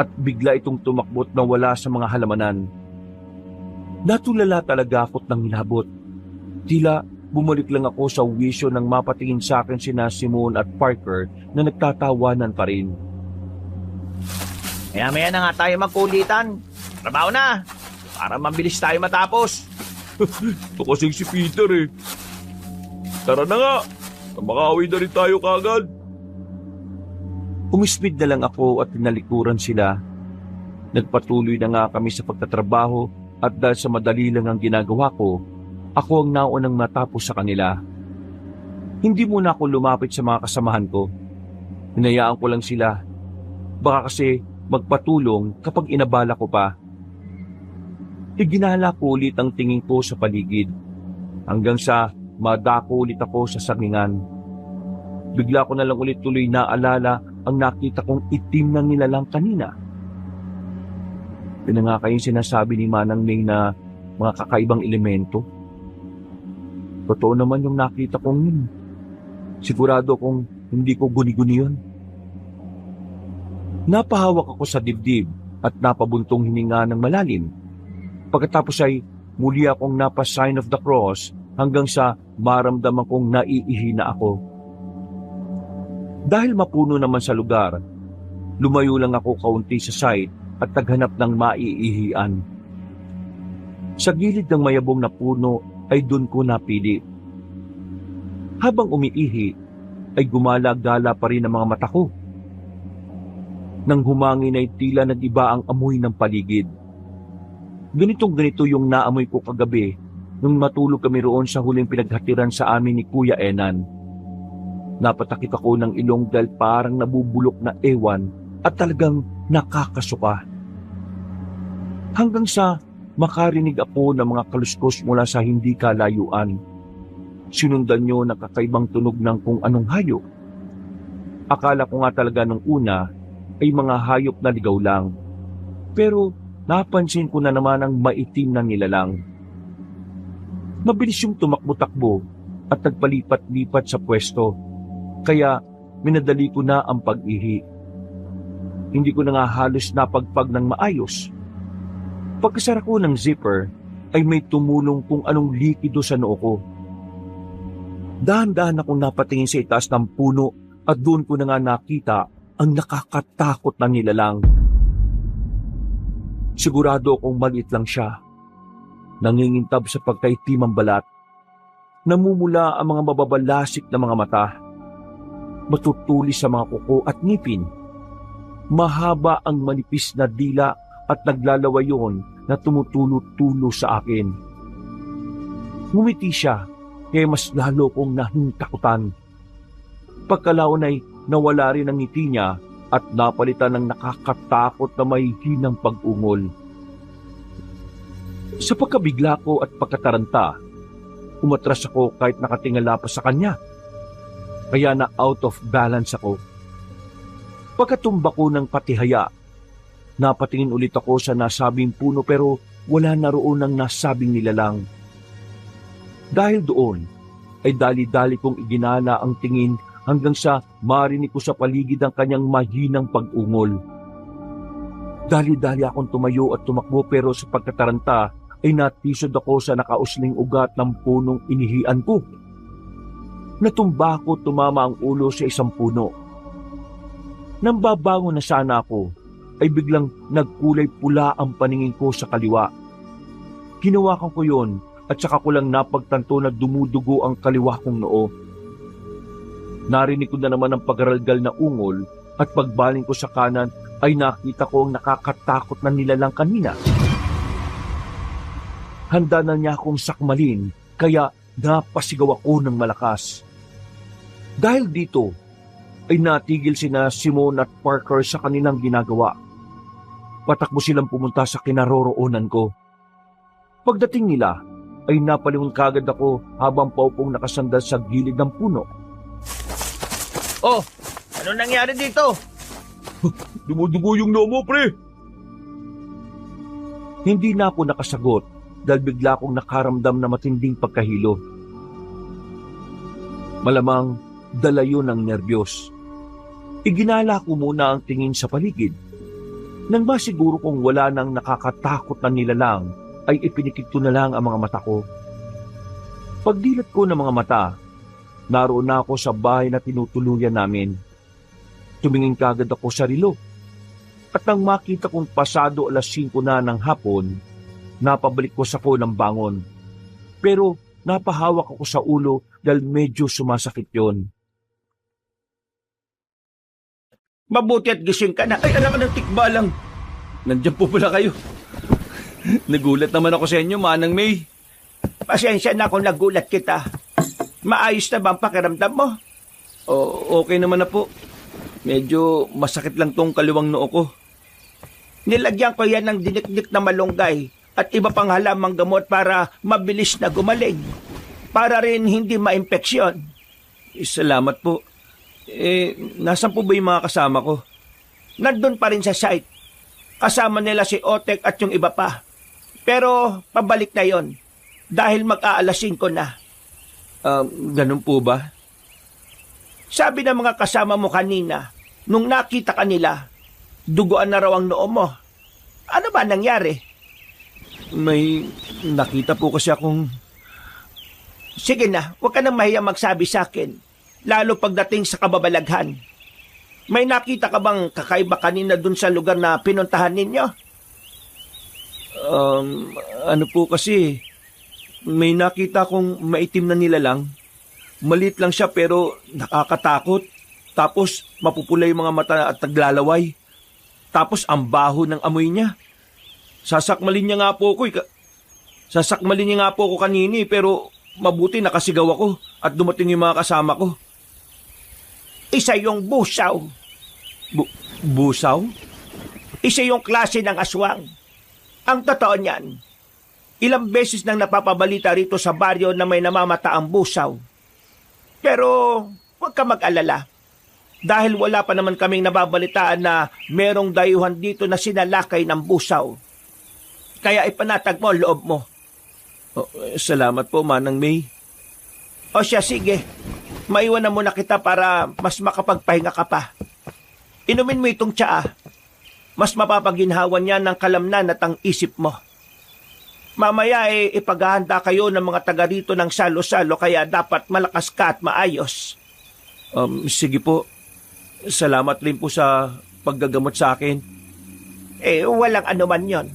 at bigla itong tumakbot na wala sa mga halamanan. Natulala talaga ako't nang hinabot. Tila bumalik lang ako sa wisyo nang mapatingin sa akin sina Simon at Parker na nagtatawanan pa rin. Maya-maya na nga tayo magkulitan. Trabaho na. Para mabilis tayo matapos. Ito kasing si Peter eh. Tara na nga. Makauwi na rin tayo kagad. Umismid na lang ako at tinalikuran sila. Nagpatuloy na nga kami sa pagtatrabaho at dahil sa madali lang ang ginagawa ko, ako ang naunang matapos sa kanila. Hindi muna ako lumapit sa mga kasamahan ko. Hinayaan ko lang sila. Baka kasi magpatulong kapag inabala ko pa. Iginala ko ulit ang tingin ko sa paligid hanggang sa madako ulit ako sa sagingan. Bigla ko na lang ulit tuloy naalala ang nakita kong itim na nilalang kanina. Yun na nga kayong sinasabi ni Manang May na mga kakaibang elemento. Totoo naman yung nakita kong yun. Sigurado kung hindi ko guni-guni yun. Napahawak ako sa dibdib at napabuntong hininga ng malalim. Pagkatapos ay muli akong napa-sign of the cross hanggang sa maramdaman kong naiihi na ako. Dahil mapuno naman sa lugar, lumayo lang ako kaunti sa site at naghanap ng maiihian. Sa gilid ng mayabong na puno ay doon ko napili. Habang umiihi, ay gumala-gala pa rin ang mga mata ko. Nang humangin ay tila nag-iba ang amoy ng paligid. Ganitong-ganito yung naamoy ko kagabi nung matulog kami roon sa huling pinaghatiran sa amin ni Kuya Enan. Napatakip ako ng ilong dahil parang nabubulok na ewan at talagang nakakasuka. Hanggang sa makarinig ako ng mga kaluskos mula sa hindi kalayuan. Sinundan nyo ng kakaibang tunog ng kung anong hayop. Akala ko nga talaga nung una ay mga hayop na ligaw lang. Pero napansin ko na naman ang maitim na nilalang. Mabilis yung tumakbo-takbo at nagpalipat-lipat sa pwesto. Kaya minadali ko na ang pag-ihi. Hindi ko na nga halos napagpag ng maayos. Pagkasara ko ng zipper ay may tumulong kung anong likido sa noo ko. Dahan-dahan akong napatingin sa itaas ng puno at doon ko na nga nakita ang nakakatakot na nilalang. Sigurado akong maliit lang siya. Nangingintab sa pagkaitim ang balat. Namumula ang mga mababalasik na mga mata. Matutulis sa mga kuko at ngipin. Mahaba ang manipis na dila at naglalawayon na tumutulo-tulo sa akin. Ngumiti siya, kaya mas lalo kong nahintakutan. Pagkalaon ay nawala rin ang ngiti niya at napalitan ng nakakatakot na may hinang pag-ungol. Sa pagkabigla ko at pagkataranta, umatras ako kahit nakatingala pa sa kanya. Kaya na out of balance ako. Pagkatumba ko ng patihaya, napatingin ulit ako sa nasabing puno pero wala na roon ang nasabing nilalang. Dahil doon, ay dali-dali kong iginala ang tingin hanggang sa marinig ko sa paligid ang kanyang mahinang pag-ungol. Dali-dali akong tumayo at tumakbo pero sa pagkataranta ay natisod ako sa nakausling ugat ng punong inihian ko. Natumba ko, tumama ang ulo sa isang puno. Nang babangon na sana ako, ay biglang nagkulay pula ang paningin ko sa kaliwa. Hinawakan ko yon at saka ko lang napagtanto na dumudugo ang kaliwa kong noo. Narinig ko na naman ang pagaralgal na ungol at pagbaling ko sa kanan ay nakita ko ang nakakatakot na nilalang kanina. Handa na niya akong sakmalin kaya napasigaw ako ng malakas. Dahil dito ay natigil sina Simon at Parker sa kanilang ginagawa. Patakbo silang pumunta sa kinaroroonan ko. Pagdating nila ay napalingon kagad ako habang paupong nakasandal sa gilid ng puno. Oh, ano nangyari dito? Dumudugo yung noo mo, pre. Hindi na ako nakasagot dahil bigla akong nakaramdam na matinding pagkahilo. Malamang dala yun ng nerbiyos. Iginala ko muna ang tingin sa paligid. Nang masiguro kong wala nang nakakatakot na nilalang, ay ipinikit ko na lang ang mga mata ko. Pagdilat ko ng mga mata, naroon na ako sa bahay na tinutuluyan namin. Tumingin kagad ako sa relo. At nang makita kong pasado 5:00 na ng hapon, napabalik ko sa ng bangon. Pero napahawak ako sa ulo dahil medyo sumasakit yon. Mabuti at gising ka na. Ay, anak ng tikbalang. Nandiyan po pala kayo. Nagulat naman ako sa inyo, Manang May. Pasensya na kung nagulat kita. Maayos na ba ang pakiramdam mo? Okay naman na po. Medyo masakit lang tong kaliwang noo ko. Nilagyan ko yan ng dinikdik na malunggay at iba pang halamang gamot para mabilis na gumaling. Para rin hindi ma-impeksyon. Salamat po. Nasan po ba yung mga kasama ko? Nandun pa rin sa site. Kasama nila si Otek at yung iba pa. Pero pabalik na yon dahil mag-aalas 5 na. Ganun po ba? Sabi ng mga kasama mo kanina, nung nakita ka nila, duguan na raw ang noo mo. Ano ba nangyari? May nakita po kasi akong... Sige na, huwag ka nang mahiya magsabi sa akin, lalo pagdating sa kababalaghan. May nakita ka bang kakaiba kanina dun sa lugar na pinuntahan ninyo? Ano po kasi, may nakita akong maitim na nilalang. Maliit lang siya pero nakakatakot. Tapos mapupula yung mga mata at naglalaway. Tapos ang baho ng amoy niya. Sasakmalin niya nga po ako kanini pero mabuti nakasigaw ako at dumating yung mga kasama ko. Isa yung busaw. Busaw? Isa yung klase ng aswang. Ang totoo niyan, ilang beses nang napapabalita rito sa baryo na may namamata ang busaw. Pero huwag ka mag-alala. Dahil wala pa naman kaming nababalitaan na merong dayuhan dito na sinalakay ng busaw. Kaya ipanatag mo ang loob mo. Salamat po, Manang May. O siya, sige. Maiwan na muna kita para mas makapagpahinga ka pa. Inumin mo itong tsaa. Mas mapapaginhawan niya ng kalamnan at ang isip mo. Mamaya ipaghahanda kayo ng mga taga rito ng salo-salo kaya dapat malakas ka at maayos. Sige po. Salamat rin po sa paggagamot sa akin. Walang anuman yon.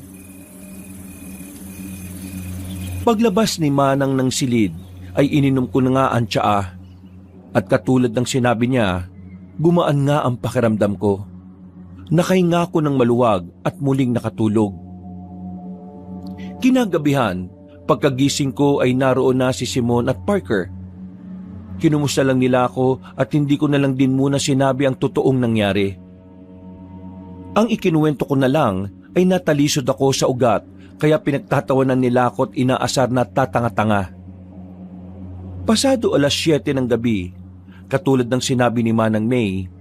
Paglabas ni Manang ng silid, ay ininom ko na nga ang tsaa. At katulad ng sinabi niya, gumaan nga ang pakiramdam ko. Nakahinga ko ng maluwag at muling nakatulog. Kinagabihan, pagkagising ko ay naroon na si Simon at Parker. Kinumusta lang nila ako at hindi ko na lang din muna sinabi ang totoong nangyari. Ang ikinuwento ko na lang ay natalisod ako sa ugat kaya pinagtatawanan nila ako at inaasar na tatanga-tanga. Pasado 7:00 ng gabi, katulad ng sinabi ni Manang May,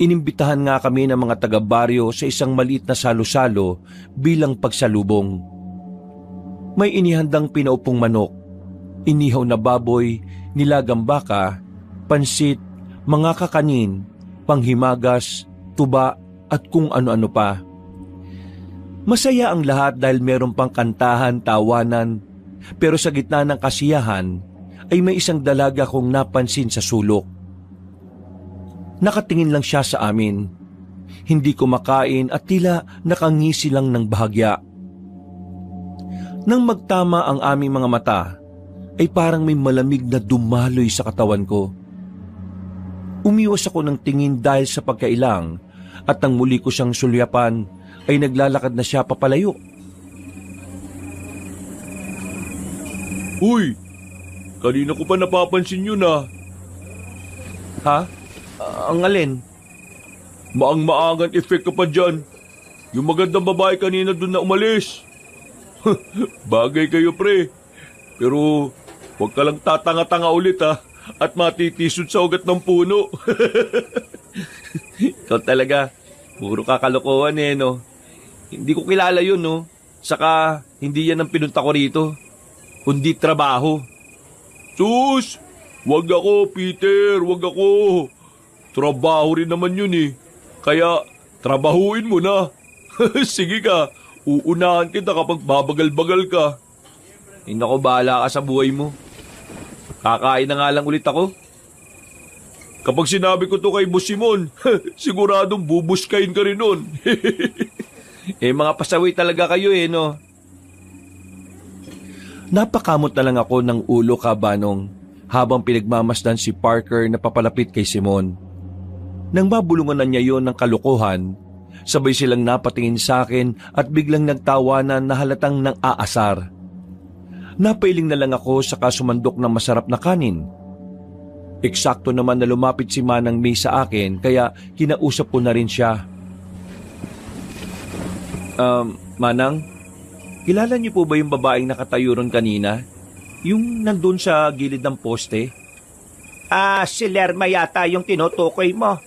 inimbitahan nga kami ng mga taga-baryo sa isang maliit na salo-salo bilang pagsalubong. May inihandang pinaupong manok, inihaw na baboy, nilagang baka, pansit, mga kakanin, panghimagas, tuba at kung ano-ano pa. Masaya ang lahat dahil meron pang kantahan, tawanan, pero sa gitna ng kasiyahan ay may isang dalaga kong napansin sa sulok. Nakatingin lang siya sa amin. Hindi kumakain at tila nakangisi lang ng bahagya. Nang magtama ang aming mga mata, ay parang may malamig na dumaloy sa katawan ko. Umiwas ako ng tingin dahil sa pagkailang at nang muli ko siyang sulyapan ay naglalakad na siya papalayo. Uy! Kanina ko pa napapansin yun ah. Ha? Ang alin? Maang-maangan effect ka pa dyan. Yung magandang babae kanina dun na umalis. Bagay kayo pre. Pero huwag ka lang tatanga-tanga ulit ha. At matitisod sa ugat ng puno. Ikaw talaga, puro kakalokohan no. Hindi ko kilala yun no. Saka hindi yan ang pinunta ko rito. Kundi trabaho. Sus! Wag ako, Peter, wag ako. Trabaho rin naman yun eh. Kaya, trabahuin mo na. Sige ka, uunahan kita kapag babagal-bagal ka. Hindi ako bahala ka sa buhay mo. Kakain na nga lang ulit ako. Kapag sinabi ko to kay Boss Simon, siguradong bubuskayin ka rin nun. Mga pasaway talaga kayo no. Napakamot na lang ako ng ulo kabanong habang pinagmamasdan si Parker na papalapit kay Simon. Nang mabulungan na niya yon ng kalokohan, sabay silang napatingin sa akin at biglang nagtawanan na halatang nang aasar. Napailing na lang ako sa kasumandok ng masarap na kanin. Eksakto naman na lumapit si Manang May sa akin kaya kinausap ko na rin siya. Manang? Kilala niyo po ba yung babaeng nakatayo ron kanina? Yung nandun sa gilid ng poste? Si Lerma yata yung tinutukoy mo.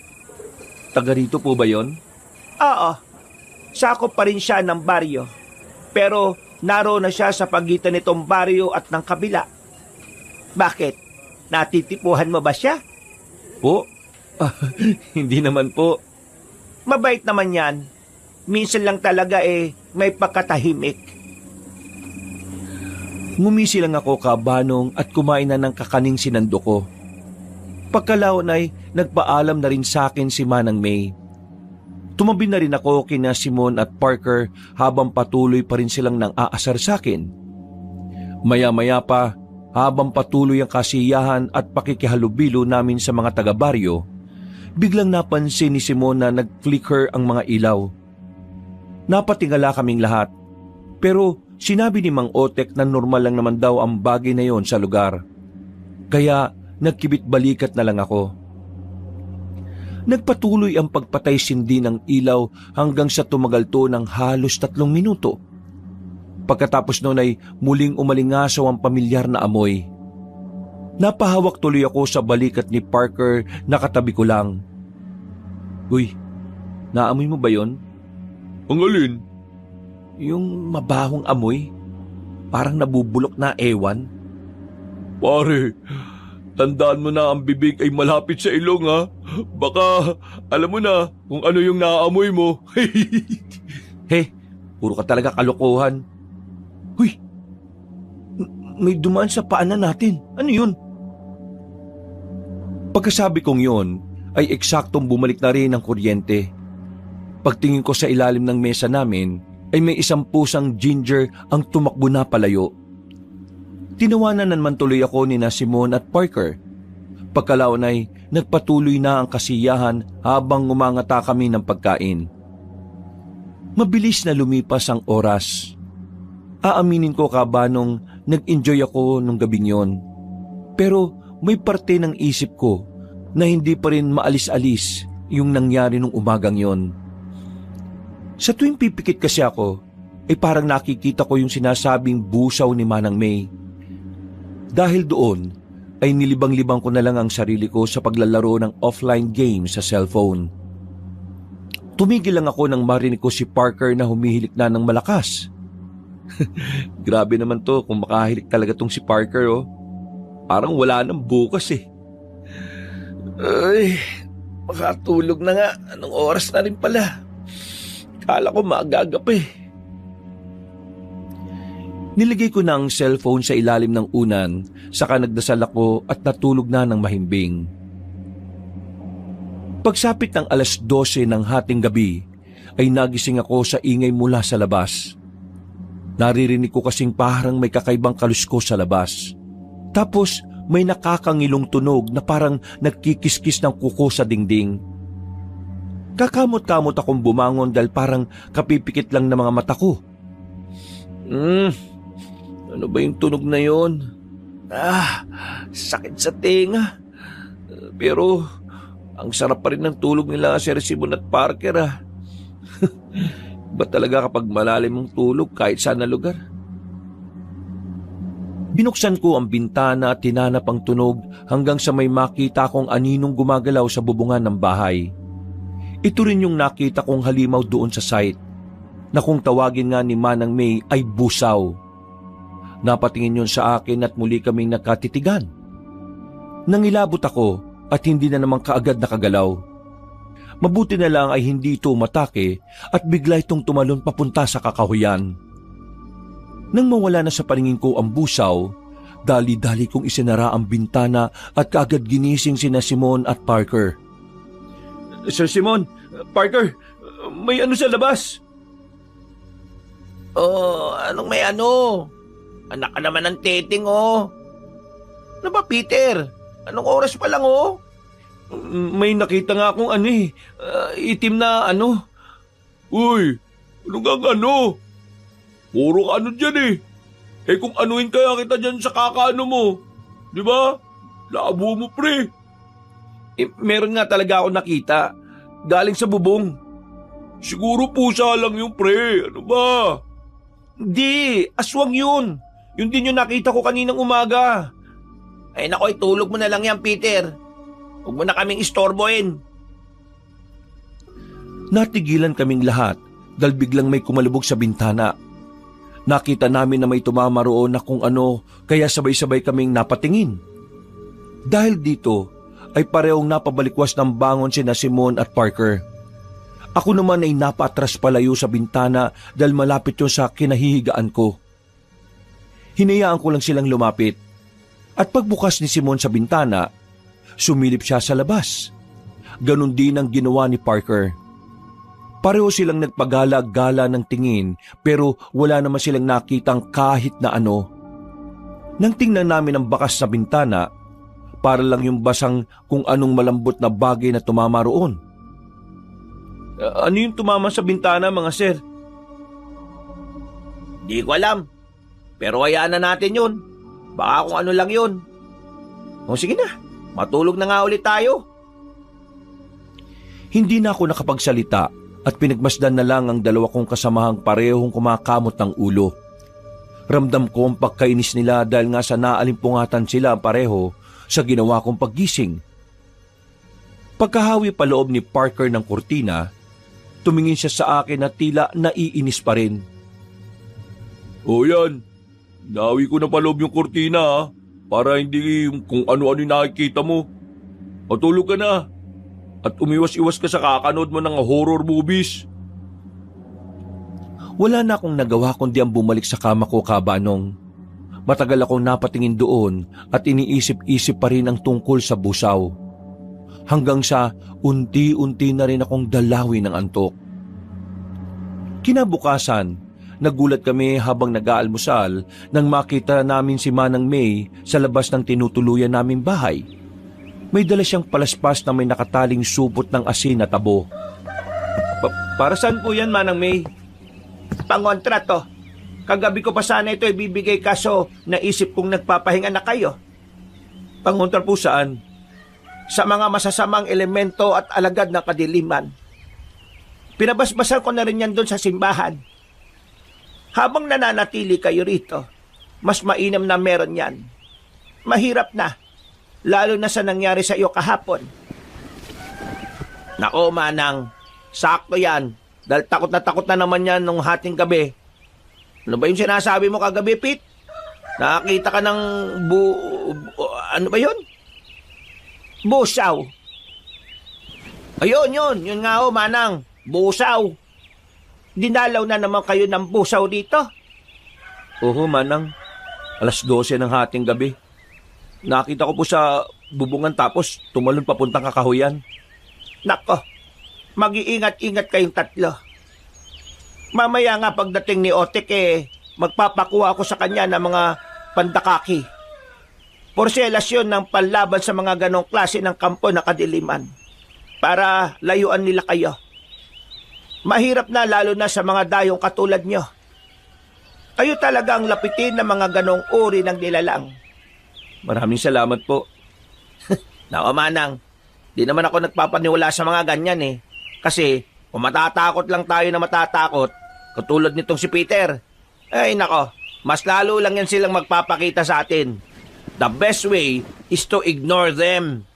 Taga rito po ba yon? Oo, sakop pa rin siya ng baryo. Pero naroon na siya sa pagitan nitong baryo at ng kabila. Bakit? Natitipuhan mo ba siya? Po? Hindi naman po. Mabait naman yan. Minsan lang talaga may pagkatahimik. Ngumisi lang ako kabanong at kumain na ng kakaning sinando ko. Pagkalaon ay nagpaalam na rin sa akin si Manang May. Tumabi na rin ako kina Simon at Parker habang patuloy pa rin silang nang aasar sa akin. Maya-maya pa, habang patuloy ang kasiyahan at pakikihalubilo namin sa mga taga-baryo, biglang napansin ni Simon na nag-flicker ang mga ilaw. Napatingala kaming lahat, pero sinabi ni Mang Otek na normal lang naman daw ang bagay na yon sa lugar. Kaya nagkibit-balikat na lang ako. Nagpatuloy ang pagpatay-sindi ng ilaw hanggang sa tumagal to ng halos 3 minuto. Pagkatapos noon ay muling umalingasaw ang pamilyar na amoy. Napahawak tuloy ako sa balikat ni Parker na katabi ko lang. Uy, naamoy mo ba yon? Ang alin? Yung mabahong amoy? Parang nabubulok na ewan? Pare, tandaan mo na ang bibig ay malapit sa ilong ha. Baka alam mo na kung ano yung naaamoy mo. He, puro ka talaga kalokohan. Huy, may dumaan sa paanan natin. Ano yun? Pagkasabi kong yun, ay eksaktong bumalik na rin ang kuryente. Pagtingin ko sa ilalim ng mesa namin, ay may isang pusang ginger ang tumakbo na palayo. Tinawanan naman tuloy ako ni Simon at Parker. Pagkalaon ay nagpatuloy na ang kasiyahan habang ngumangata kami ng pagkain. Mabilis na lumipas ang oras. Aaminin ko kabanong nag-enjoy ako nung gabing yon. Pero may parte ng isip ko na hindi pa rin maalis-alis yung nangyari nung umagang yon. Sa tuwing pipikit kasi ako, ay parang nakikita ko yung sinasabing busaw ni Manang May. Dahil doon, ay nilibang-libang ko na lang ang sarili ko sa paglalaro ng offline game sa cellphone. Tumigil lang ako nang marinig ko si Parker na humihilik na ng malakas. Grabe naman to kung makahilik talaga tong si Parker oh. Parang wala nang bukas eh. Ay, makatulog na nga. Anong oras na rin pala? Kala ko maagagap eh. Niligay ko na ang cellphone sa ilalim ng unan, saka nagdasal ako at natulog na ng mahimbing. Pagsapit ng 12:00 ng hating gabi, ay nagising ako sa ingay mula sa labas. Naririnig ko kasing parang may kakaibang kalusko sa labas. Tapos may nakakangilong tunog na parang nagkikiskis ng kuko sa dingding. Kakamot-kamot akong bumangon dahil parang kapipikit lang ng mga mata ko. Ano ba yung tunog na yon? Sakit sa tenga. Pero ang sarap pa rin ng tulog nila Sir Simon at Parker Ba talaga kapag malalim ang tulog kahit saan na lugar? Binuksan ko ang bintana at tinanap ang tunog hanggang sa may makita kong aninong gumagalaw sa bubungan ng bahay. Ito rin yung nakita kong halimaw doon sa site, na kung tawagin nga ni Manang May ay busaw. Napatingin yun sa akin at muli kaming nakatitigan. Nangilabot ako at hindi na naman kaagad nakagalaw. Mabuti na lang ay hindi ito umatake at bigla itong tumalon papunta sa kakahuyan. Nang mawala na sa paningin ko ang busaw, dali-dali kong isinara ang bintana at kaagad ginising sina Simon at Parker. Sir Simon, Parker, may ano sa labas? Anong may ano? Anak ka naman ng teting Ano ba Peter? Anong oras pa lang May nakita nga akong itim na ano. Uy, ano gang ano? Puro ka ano dyan eh. Kung anuin kaya kita dyan sa kakaano mo. Di ba? Labo mo pre. Meron nga talaga ako nakita. Galing sa bubong. Siguro pusa lang yung pre. Ano ba? Hindi, aswang yun. Yun din yung nakita ko kaninang umaga. Ay nako, itulog mo na lang yan, Peter. Huwag mo na kaming istorbohin. Natigilan kaming lahat dahil biglang may kumalubog sa bintana. Nakita namin na may tumama roon na kung ano, kaya sabay-sabay kaming napatingin. Dahil dito ay parehong napabalikwas ng bangon sina Simon at Parker. Ako naman ay napaatras palayo sa bintana dahil malapit yun sa kinahihigaan ko. Hinayaan ko lang silang lumapit. At pagbukas ni Simon sa bintana, sumilip siya sa labas. Ganon din ang ginawa ni Parker. Pareho silang nagpagala-gala ng tingin pero wala naman silang nakitang kahit na ano. Nang tingnan namin ang bakas sa bintana, para lang yung basang kung anong malambot na bagay na tumama roon. Ano yung tumama sa bintana, mga sir? Di ko alam. Pero hayaan na natin yun. Baka kung ano lang yun. O sige na, matulog na nga ulit tayo. Hindi na ako nakapagsalita at pinagmasdan na lang ang dalawa kong kasamahang parehong kumakamot ng ulo. Ramdam ko ang pagkainis nila dahil nga sa naalimpungatan sila pareho sa ginawa kong paggising. Pagkahawi pa loob ni Parker ng kurtina, tumingin siya sa akin na tila naiinis pa rin. O yan, nawi ko na paloob yung kurtina ha, para hindi kung ano-ano yung nakikita mo. Matulog ka na at umiwas-iwas ka sa kakanood mo ng horror movies. Wala na akong nagawa kundi ang bumalik sa kama ko, Kabanong. Matagal akong napatingin doon at iniisip-isip pa rin ang tungkol sa busaw. Hanggang sa unti-unti na rin akong dalawin ng antok. Kinabukasan, nagulat kami habang nag-aalmusal nang makita namin si Manang May sa labas ng tinutuluyan naming bahay. May dala siyang palaspas na may nakataling supot ng asin na tabo. Para saan po yan, Manang May? Pangontra to. Kagabi ko pa sana ito ibibigay kaso naisip kong nagpapahinga na kayo. Pangontra po saan? Sa mga masasamang elemento at alagad ng kadiliman. Pinabasbasan ko na rin yan doon sa simbahan. Habang nananatili kayo rito, mas mainam na meron yan. Mahirap na, lalo na sa nangyari sa iyo kahapon. Nako, Manang, sakto yan. Dahil takot na naman yan nung hating gabi. Ano ba yung sinasabi mo kagabi, Pete? Nakakita ka ng ano ba yun? Busaw. Ayun, yun nga ho, Manang. Busaw. Dinalaw na naman kayo ng busaw dito. Oo, Manang. 12:00 ng hating gabi. Nakita ko po sa bubungan tapos tumalon papuntang Kakahuyan. Nako, mag-iingat-ingat kayong tatlo. Mamaya nga pagdating ni Otek magpapakuha ako sa kanya ng mga pandakaki. Porselas yun ng panlaban sa mga ganong klase ng kampo na kadiliman para layuan nila kayo. Mahirap na lalo na sa mga dayong katulad nyo. Kayo talaga ang lapitin ng mga ganong uri ng nilalang. Maraming salamat po. Nako, Manang, di naman ako nagpapaniwala sa mga ganyan eh. Kasi kung matatakot lang tayo na matatakot, katulad nitong si Peter, ay nako, mas lalo lang yan silang magpapakita sa atin. The best way is to ignore them.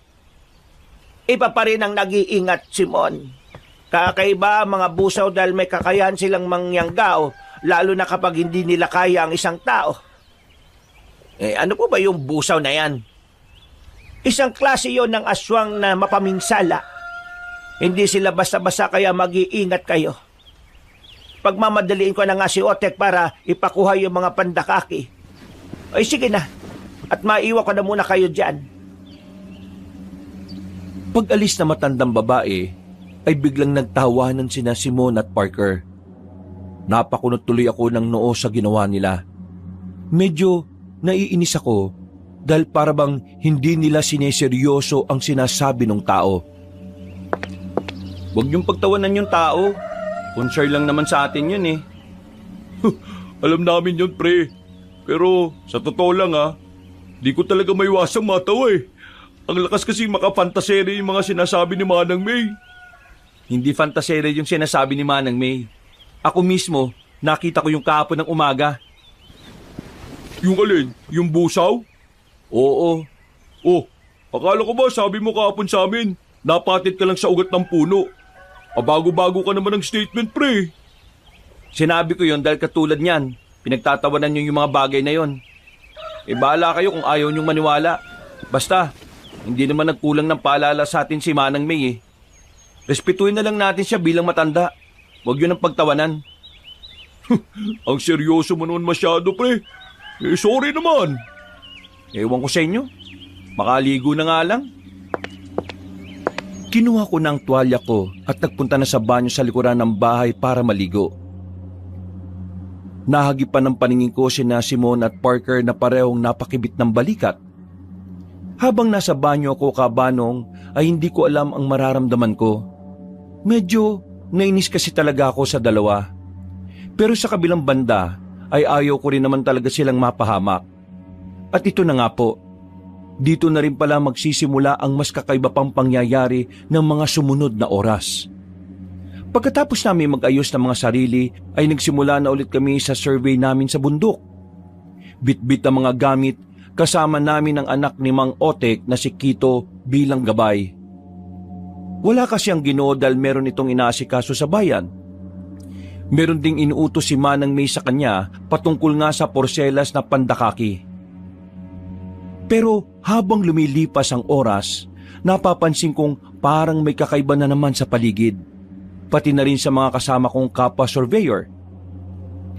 Iba pa rin ang nag-iingat, Simon. Kakaiba mga busaw dahil may kakayahan silang mangyanggaw, lalo na kapag hindi nila kaya ang isang tao. Ano po ba yung busaw na yan? Isang klase yon ng aswang na mapaminsala. Hindi sila basta-basta kaya mag-iingat kayo. Pagmamadaliin ko na nga si Otek para ipakuha yung mga pandakaki. Ay sige na, at maiwan ko na muna kayo dyan. Pag-alis na matandang babae, ay biglang nagtawanan sina Simon at Parker. Napakunot tuloy ako ng noo sa ginawa nila. Medyo naiinis ako dahil parabang hindi nila sineseryoso ang sinasabi ng tao. Huwag niyong pagtawanan yung tao. Concern lang naman sa atin yun eh. Alam namin yun, pre. Pero sa totoo lang di ko talaga maiwasang matawa eh. Ang lakas kasi makafantasere yung mga sinasabi ni Manang May. Hindi fantasere yung sinasabi ni Manang May. Ako mismo, nakita ko yung kahapon ng umaga. Yung alin? Yung busaw? Oo, Oh, akala ko ba sabi mo kahapon sa amin, napatit ka lang sa ugat ng puno. Bago-bago ka naman ng statement, pre. Sinabi ko yon dahil katulad niyan, pinagtatawanan niyo yung mga bagay na yon. Bahala kayo kung ayaw niyong maniwala. Basta, hindi naman nagkulang ng paalala sa atin si Manang May eh. Respetuhin na lang natin siya bilang matanda. Huwag yun ang pagtawanan. Ang seryoso mo naman masyado, pre. Sorry naman. Ewan ko sa inyo. Makaligo na nga lang. Kinuha ko ng tuwalya ko at nagpunta na sa banyo sa likuran ng bahay para maligo. Nahagipan ng paningin ko sina Simon at Parker na parehong napakibit ng balikat. Habang nasa banyo ako kabanong ay hindi ko alam ang mararamdaman ko. Medyo nainis kasi talaga ako sa dalawa. Pero sa kabilang banda ay ayaw ko rin naman talaga silang mapahamak. At ito na nga po, dito na rin pala magsisimula ang mas kakaiba pang pangyayari ng mga sumunod na oras. Pagkatapos namin mag-ayos ng mga sarili ay nagsimula na ulit kami sa survey namin sa bundok. Bit-bit ang mga gamit, kasama namin ang anak ni Mang Otek na si Kito bilang gabay. Wala kasi ang Ginoo dahil meron itong inaasikaso sa bayan. Meron ding inuutos si Manang May sa kanya patungkol nga sa porselas na pandakaki. Pero habang lumilipas ang oras, napapansin kong parang may kakaiba na naman sa paligid. Pati na rin sa mga kasama kong kapwa surveyor.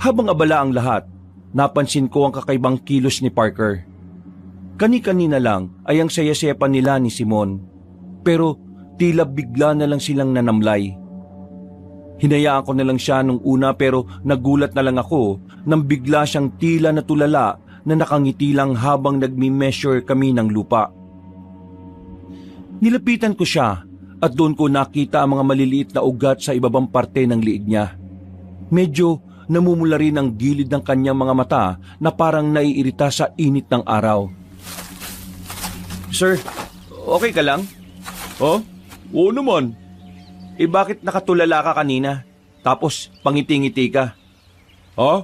Habang abala ang lahat, napansin ko ang kakaibang kilos ni Parker. Kani-kanina lang ay ang saya-saya nila ni Simon. Pero tila bigla na lang silang nanamlay. Hinayaan ko na lang siya nung una pero nagulat na lang ako nang bigla siyang tila natulala na nakangiti lang habang nagmi-measure kami ng lupa. Nilapitan ko siya at doon ko nakita ang mga maliliit na ugat sa ibabang parte ng liig niya. Medyo namumula rin ang gilid ng kanyang mga mata na parang naiirita sa init ng araw. Sir, okay ka lang? Ha? Oo naman. Bakit nakatulala ka kanina? Tapos pangiti-ngiti ka? Ha?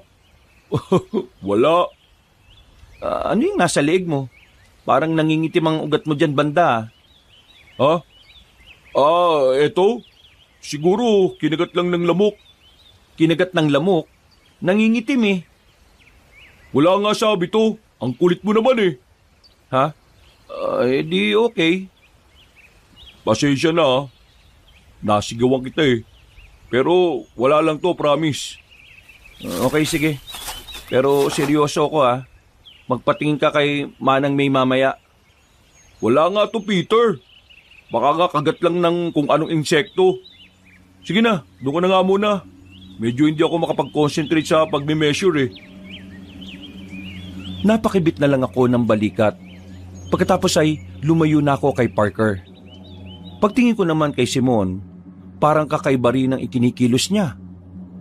Wala. Ano yung nasa leeg mo? Parang nangingitim ang ugat mo dyan banda. Ha? Eto. Siguro kinagat lang ng lamok. Kinagat ng lamok? Nangingitim eh. Wala nga sabi to. Ang kulit mo naman eh. Ha? Di okay. Pasensya na ha. Nasigawan kita eh. Pero wala lang to, promise. Okay, sige. Pero seryoso ako ha. Magpatingin ka kay Manang May mamaya. Wala nga to, Peter. Baka nga kagat lang ng kung anong insekto. Sige na, doon ka na nga muna. Medyo hindi ako makapag-concentrate sa pagme-measure eh. Napakibit na lang ako ng balikat. Pagkatapos ay lumayo na ako kay Parker. Pagtingin ko naman kay Simon, parang kakaiba rin ang ikinikilos niya.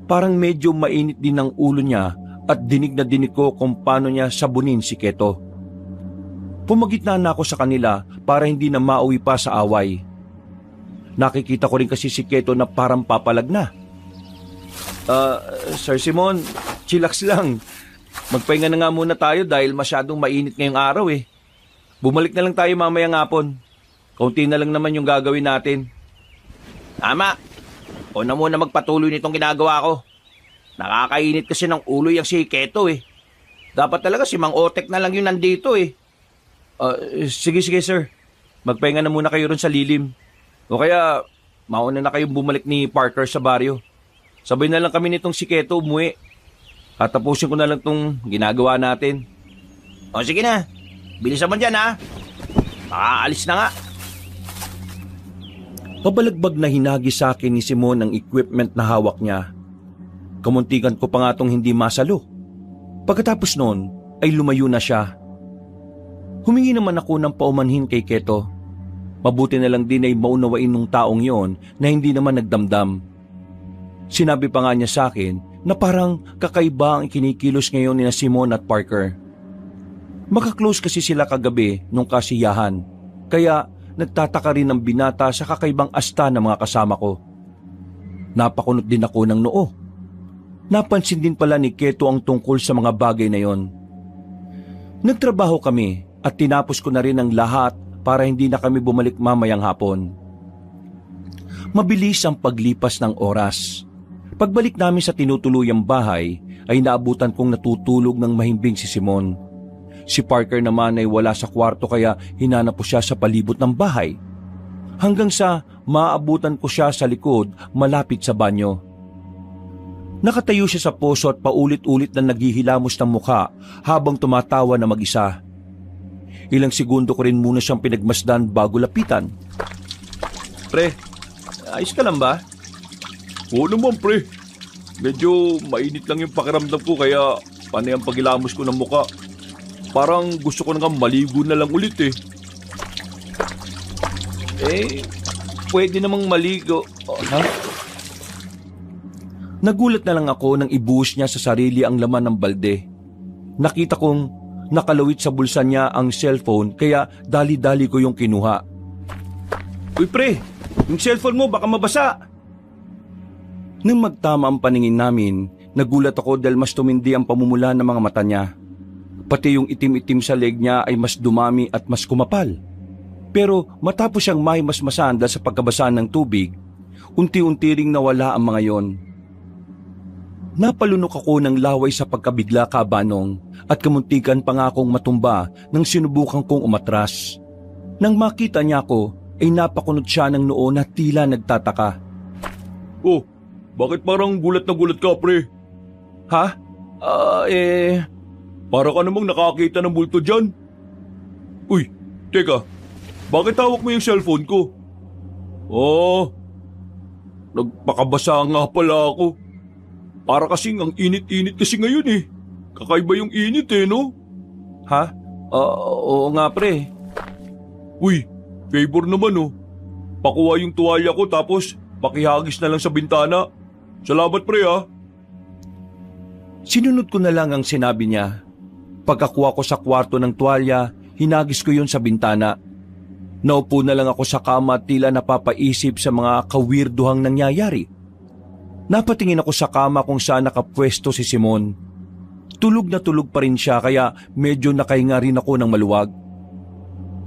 Parang medyo mainit din ang ulo niya at dinig na dinig ko kung paano niya sabunin si Keto. Pumagitna na ako sa kanila para hindi na mauwi pa sa away. Nakikita ko rin kasi si Keto na parang papalag na. Sir Simon, chillax lang. Magpahinga na nga muna tayo dahil masyadong mainit ngayong araw eh. Bumalik na lang tayo mamayang hapon. Kaunti na lang naman yung gagawin natin. Tama. O na muna magpatuloy nitong ginagawa ko. Nakakainit kasi ng ulo yung si Keto eh. Dapat talaga si Mang Otek na lang yung nandito eh. Sige sir. Magpahinga na muna kayo ron sa lilim. O kaya mauna na kayong bumalik ni Parker sa baryo. Sabay na lang kami nitong si Keto umuwi. At tapusin ko na lang tong ginagawa natin. O sige na. Bilisan mo dyan ha. Makaalis na nga. Pabalagbag na hinagi sa akin ni Simon ang equipment na hawak niya. Kamuntikan ko pa nga tong hindi masalo. Pagkatapos noon ay lumayo na siya. Humingi naman ako ng paumanhin kay Keto. Mabuti na lang din ay maunawain ng taong yon na hindi naman nagdamdam. Sinabi pa nga niya sa akin na parang kakaiba ang ikinikilos ngayon ni na Simon at Parker. Makaklose kasi sila kagabi nung kasiyahan, kaya nagtataka rin ng binata sa kakaibang asta ng mga kasama ko. Napakunot din ako ng noo. Napansin din pala ni Keto ang tungkol sa mga bagay na yon. Nagtrabaho kami at tinapos ko na rin ang lahat para hindi na kami bumalik mamayang hapon. Mabilis ang paglipas ng oras. Pagbalik namin sa tinutuluyang bahay ay naabutan kong natutulog ng mahimbing si Simon. Si Parker naman ay wala sa kwarto kaya hinanap ko siya sa palibot ng bahay. Hanggang sa maabutan ko siya sa likod malapit sa banyo. Nakatayo siya sa poso at paulit-ulit na naghihilamos ng mukha habang tumatawa na mag-isa. Ilang segundo ko rin muna siyang pinagmasdan bago lapitan. Pre, ayos ka lang ba? Oo naman, pre. Medyo mainit lang yung pakiramdam ko kaya panay ang pagilamos ko ng muka. Parang gusto ko nang maligo na lang ulit eh. Pwede namang maligo. Ha? Nagulat na lang ako nang ibuhos niya sa sarili ang laman ng balde. Nakita kong nakalawit sa bulsa niya ang cellphone kaya dali-dali ko yung kinuha. Uy pre, yung cellphone mo baka mabasa. Nang magtama ang paningin namin, nagulat ako dahil mas tumindi ang pamumula ng mga mata niya. Pati yung itim-itim sa leg niya ay mas dumami at mas kumapal. Pero matapos siyang mahimasmasan dahil sa pagkabasa ng tubig, unti-unti ring nawala ang mga yon. Napalunok ako ng laway sa pagkabigla, Kabanong, at kamuntikan pa nga akong matumba nang sinubukan kong umatras. Nang makita niya ako, ay napakunot siya ng noo na tila nagtataka. Oh, bakit parang gulat na gulat ka, pre? Ha? Para ka namang nakakita ng bulto dyan. Uy, teka, bakit hawak mo yung cellphone ko? Oh, nagpakabasa nga pala ako. Para kasing ang init-init kasi ngayon eh. Kakaiba yung init eh, no? Ha? Oo nga pre. Uy, favor naman oh. Pakuha yung tuwalya ko tapos pakihagis na lang sa bintana. Salamat pre ah. Sinunod ko na lang ang sinabi niya. Pagkakuha ko sa kwarto ng tuwalya, hinagis ko yun sa bintana. Naupo na lang ako sa kama at tila napapaisip sa mga kawirduhang nangyayari. Napatingin ako sa kama kung saan nakapwesto si Simon. Tulog na tulog pa rin siya kaya medyo nakahinga rin ako ng maluwag.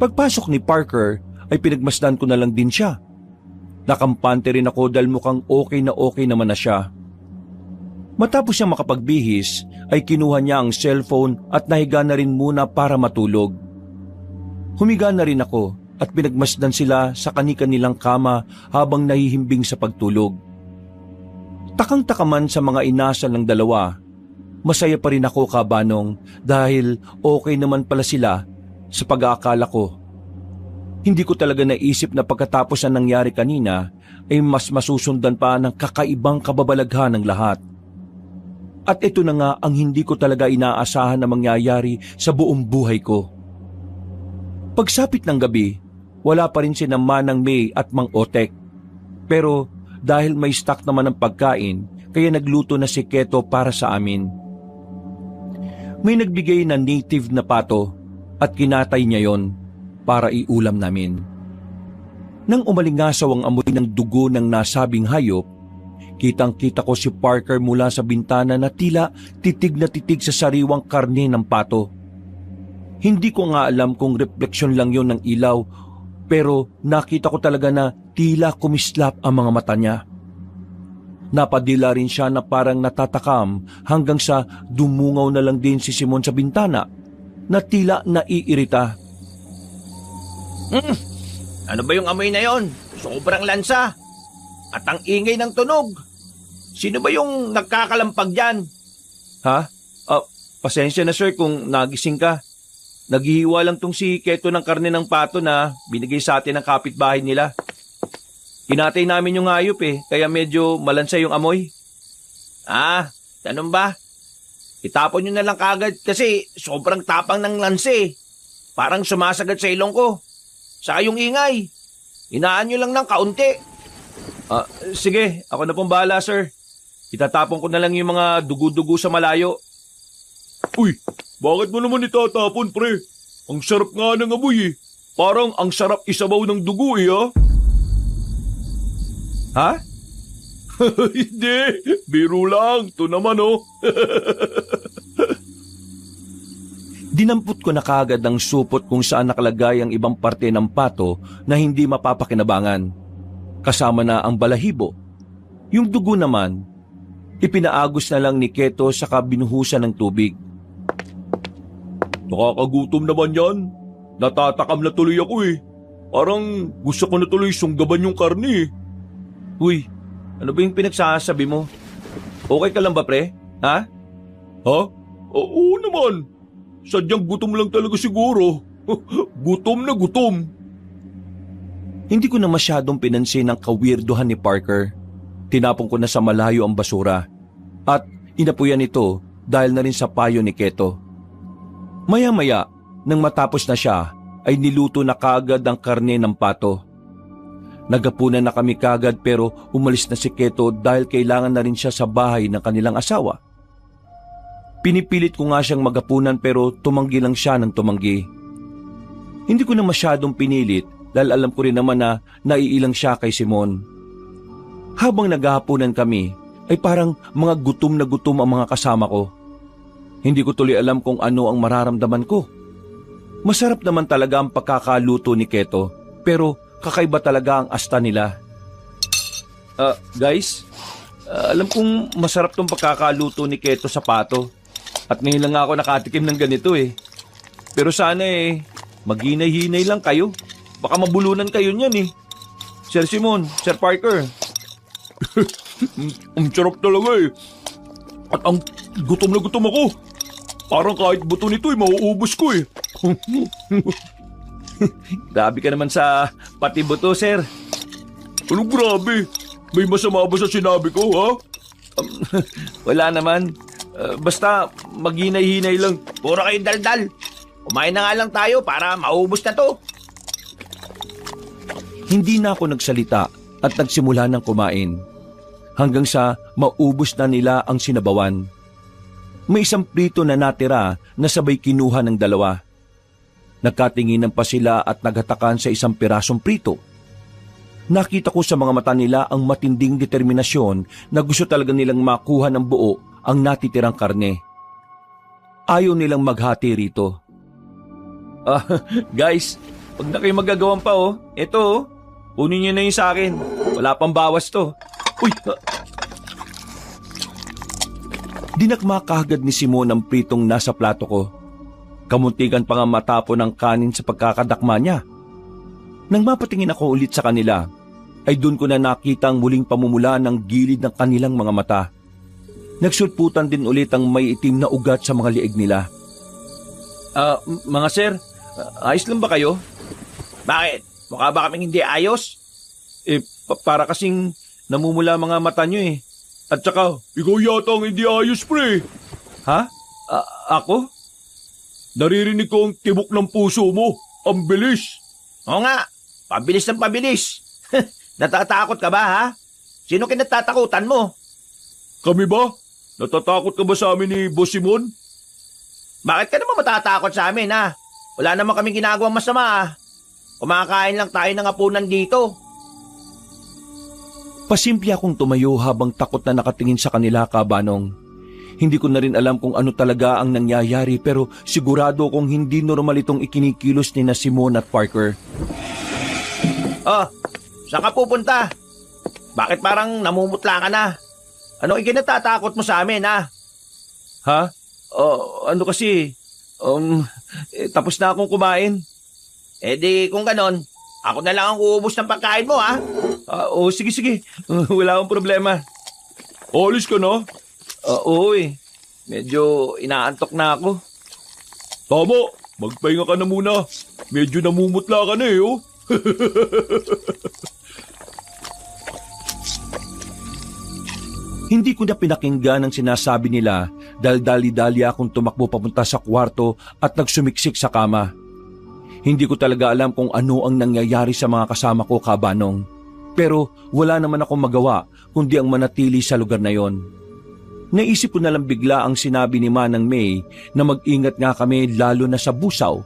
Pagpasok ni Parker ay pinagmasdan ko na lang din siya. Nakampante rin ako dahil mukhang okay naman na siya. Matapos siya makapagbihis ay kinuha niya ang cellphone at nahiga na rin muna para matulog. Humiga na rin ako at pinagmasdan sila sa kani-kanilang kama habang nahihimbing sa pagtulog. Takang-taka man sa mga inasal ng dalawa, masaya pa rin ako, Kabanong, dahil okay naman pala sila sa pag-aakala ko. Hindi ko talaga naisip na pagkatapos ang nangyari kanina ay mas masusundan pa ng kakaibang kababalaghan ng lahat. At ito na nga ang hindi ko talaga inaasahan na mangyayari sa buong buhay ko. Pagsapit ng gabi, wala pa rin sina Manang May at Mang Otek. Pero dahil may stock naman ng pagkain, kaya nagluto na si Keto para sa amin. May nagbigay na native na pato at kinatay niya yon para iulam namin. Nang umalingasaw ang amoy ng dugo ng nasabing hayop, kitang-kita ko si Parker mula sa bintana na tila titig na titig sa sariwang karne ng pato. Hindi ko nga alam kung refleksyon lang yon ng ilaw, pero nakita ko talaga na tila kumislap ang mga mata niya. Napadila rin siya na parang natatakam hanggang sa dumungaw na lang din si Simon sa bintana na tila naiirita. Ano ba yung amoy na yon? Sobrang lansa. At ang ingay ng tunog. Sino ba yung nagkakalampag dyan? Ha? Pasensya na sir kung nagising ka. Naghihiwa lang tong si Keto ng karne ng pato na binigay sa atin ng kapitbahay nila. Kinatay namin yung hayop kaya medyo malansa yung amoy. Ganun ba? Itapon nyo na lang kagad kasi sobrang tapang ng lanse. Parang sumasagad sa ilong ko. Saka yung ingay. Inaan nyo lang ng kaunti. Sige, ako na pong bahala sir. Itatapon ko na lang yung mga dugo-dugo sa malayo. Uy, bakit mo naman itatapon, pre? Ang sarap nga ng amoy eh. Parang ang sarap isabaw ng dugo eh, ha? Ha? Hindi, biro lang. Ito naman, oh. Dinampot ko na kaagad ang supot kung saan nakalagay ang ibang parte ng pato na hindi mapapakinabangan. Kasama na ang balahibo. Yung dugo naman, ipinaagos na lang ni Keto saka binuhusan ng tubig. Nakakagutom naman yan. Natatakam na tuloy ako eh. Parang gusto ko na tuloy sunggaban yung karne eh. Uy, ano ba yung pinagsasabi mo? Okay ka lang ba, pre? Ha? Ha? Oo naman. Sadyang gutom lang talaga siguro. Gutom na gutom. Hindi ko na masyadong pinansin ang kawirduhan ni Parker. Tinapon ko na sa malayo ang basura. At inapuyan ito dahil na rin sa payo ni Keto. Maya-maya, nang matapos na siya, ay niluto na kaagad ang karne ng pato. Nagapunan na kami kaagad pero umalis na si Keto dahil kailangan na rin siya sa bahay ng kanilang asawa. Pinipilit ko nga siyang magapunan pero tumanggi lang siya ng tumanggi. Hindi ko na masyadong pinilit dahil alam ko rin naman na naiilang siya kay Simon. Habang naghahapunan kami ay parang mga gutom na gutom ang mga kasama ko. Hindi ko tuloy alam kung ano ang mararamdaman ko. Masarap naman talaga ang pagkakaluto ni Keto pero kakaiba talaga ang asta nila. Guys, alam kong masarap tong pagkakaluto ni Keto sa pato. At ngayon lang ako nakatikim ng ganito eh. Pero sana maghinay-hinay lang kayo. Baka mabulunan kayo niyan eh. Sir Simon, Sir Parker. Ang sarap talaga eh. At ang gutom na gutom ako. Parang kahit buto nito mauubos ko eh. Grabe ka naman sa pati buto, sir. Ano grabe? May masama ba sa sinabi ko, ha? Wala naman. Basta maghinay-hinay lang. Puro kayong daldal. Kumain na nga lang tayo para maubos na to. Hindi na ako nagsalita at nagsimula ng kumain. Hanggang sa maubos na nila ang sinabawan. May isang prito na natira na sabay kinuha ng dalawa. Nagkatinginan pa sila at naghatakan sa isang pirasong prito. Nakita ko sa mga mata nila ang matinding determinasyon na gusto talaga nilang makuha ng buo ang natitirang karne. Ayaw nilang maghati rito. Guys, wag na kayo magagawan pa oh. Ito kunin niyo na yun sa akin. Wala pang bawas to. Uy! Dinakma kaagad ni Simon ang pritong nasa plato ko. Kamuntikan pa nga matapon ng kanin sa pagkakadakma niya. Nang mapatingin ako ulit sa kanila, ay doon ko na nakita ang muling pamumula ng gilid ng kanilang mga mata. Nagsulputan din ulit ang may itim na ugat sa mga liig nila. Mga sir, ayos lang ba kayo? Bakit? Mukha ba kaming hindi ayos? Para kasing namumula mga mata nyo eh. At saka, ikaw yata ang hindi ayos, pre. Ha? Ako? Naririnig ko ang tibok ng puso mo. Ang bilis. Oo nga, pabilis ng pabilis. Natatakot ka ba, ha? Sino kinatatakutan mo? Kami ba? Natatakot ka ba sa amin ni Boss Simon? Bakit ka naman matatakot sa amin, ha? Wala naman kaming ginagawang masama, ha? Kumakain lang tayo ng hapunan dito. Pasimple akong tumayo habang takot na nakatingin sa kanila, Kabanong. Hindi ko na rin alam kung ano talaga ang nangyayari pero sigurado kong hindi normal itong ikinikilos ni na Simon at Parker. Saan ka pupunta? Bakit parang namumutla ka na? Anong ikinatatakot mo sa amin, ha? Ha? Ano kasi, tapos na akong kumain. Di kung ganon, ako na lang ang uubos ng pagkain mo, ha? Sige. Wala akong problema. Alis ka na? Oo eh. Medyo inaantok na ako. Tama, magpahinga ka na muna. Medyo namumutla ka na eh, oh. Hindi ko na pinakinggan ang sinasabi nila dahil dali-dali akong tumakbo papunta sa kwarto at nagsumiksik sa kama. Hindi ko talaga alam kung ano ang nangyayari sa mga kasama ko, Kabanong. Pero wala naman akong magawa kundi ang manatili sa lugar na yon. Naisip ko na lang bigla ang sinabi ni Manang May na mag-ingat nga kami lalo na sa busaw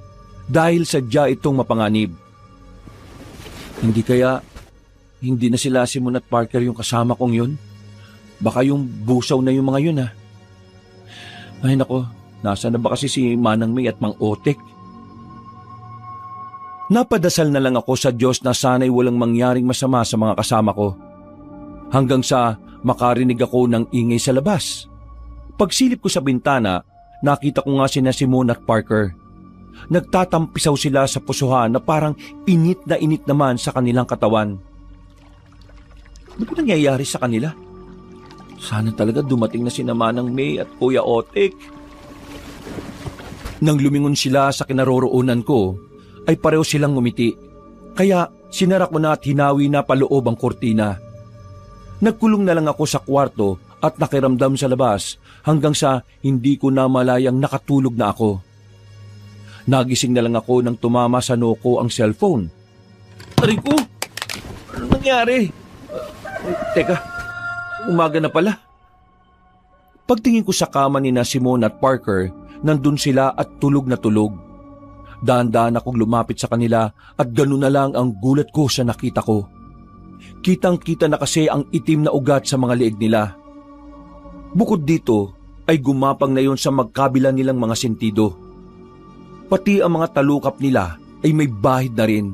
dahil sadya itong mapanganib. Hindi na sila Simon at Parker yung kasama kong yun? Baka yung busaw na yung mga yun ha. Ay nako, Nasaan na ba kasi si Manang May at Mang Otek? Napadasal na lang ako sa Diyos na sana'y walang mangyaring masama sa mga kasama ko. Hanggang sa makarinig ako ng ingay sa labas. Pagsilip ko sa bintana, nakita ko nga sina Simon at Parker. Nagtatampisaw sila sa pusuhan na parang init na init naman sa kanilang katawan. Ano ba nangyayari sa kanila? Sana talaga dumating na sina Manang May at Kuya Otek. Nang lumingon sila sa kinaroroonan ko, ay pareho silang ngumiti. Kaya sinara ko na at hinawi na paloob ang kurtina. Nagkulong na lang ako sa kwarto at nakiramdam sa labas hanggang sa hindi ko na malayang nakatulog na ako. Nagising na lang ako nang tumama sa noo ko ang cellphone. Aray ko! Anong nangyari? Teka, umaga na pala. Pagtingin ko sa kama ni na Simon at Parker, nandun sila at tulog na tulog. Dahan-dahan akong lumapit sa kanila at ganun na lang ang gulat ko sa nakita ko. Kitang-kita na kasi ang itim na ugat sa mga leeg nila. Bukod dito ay gumapang na yon sa magkabila nilang mga sentido. Pati ang mga talukap nila ay may bahid na rin.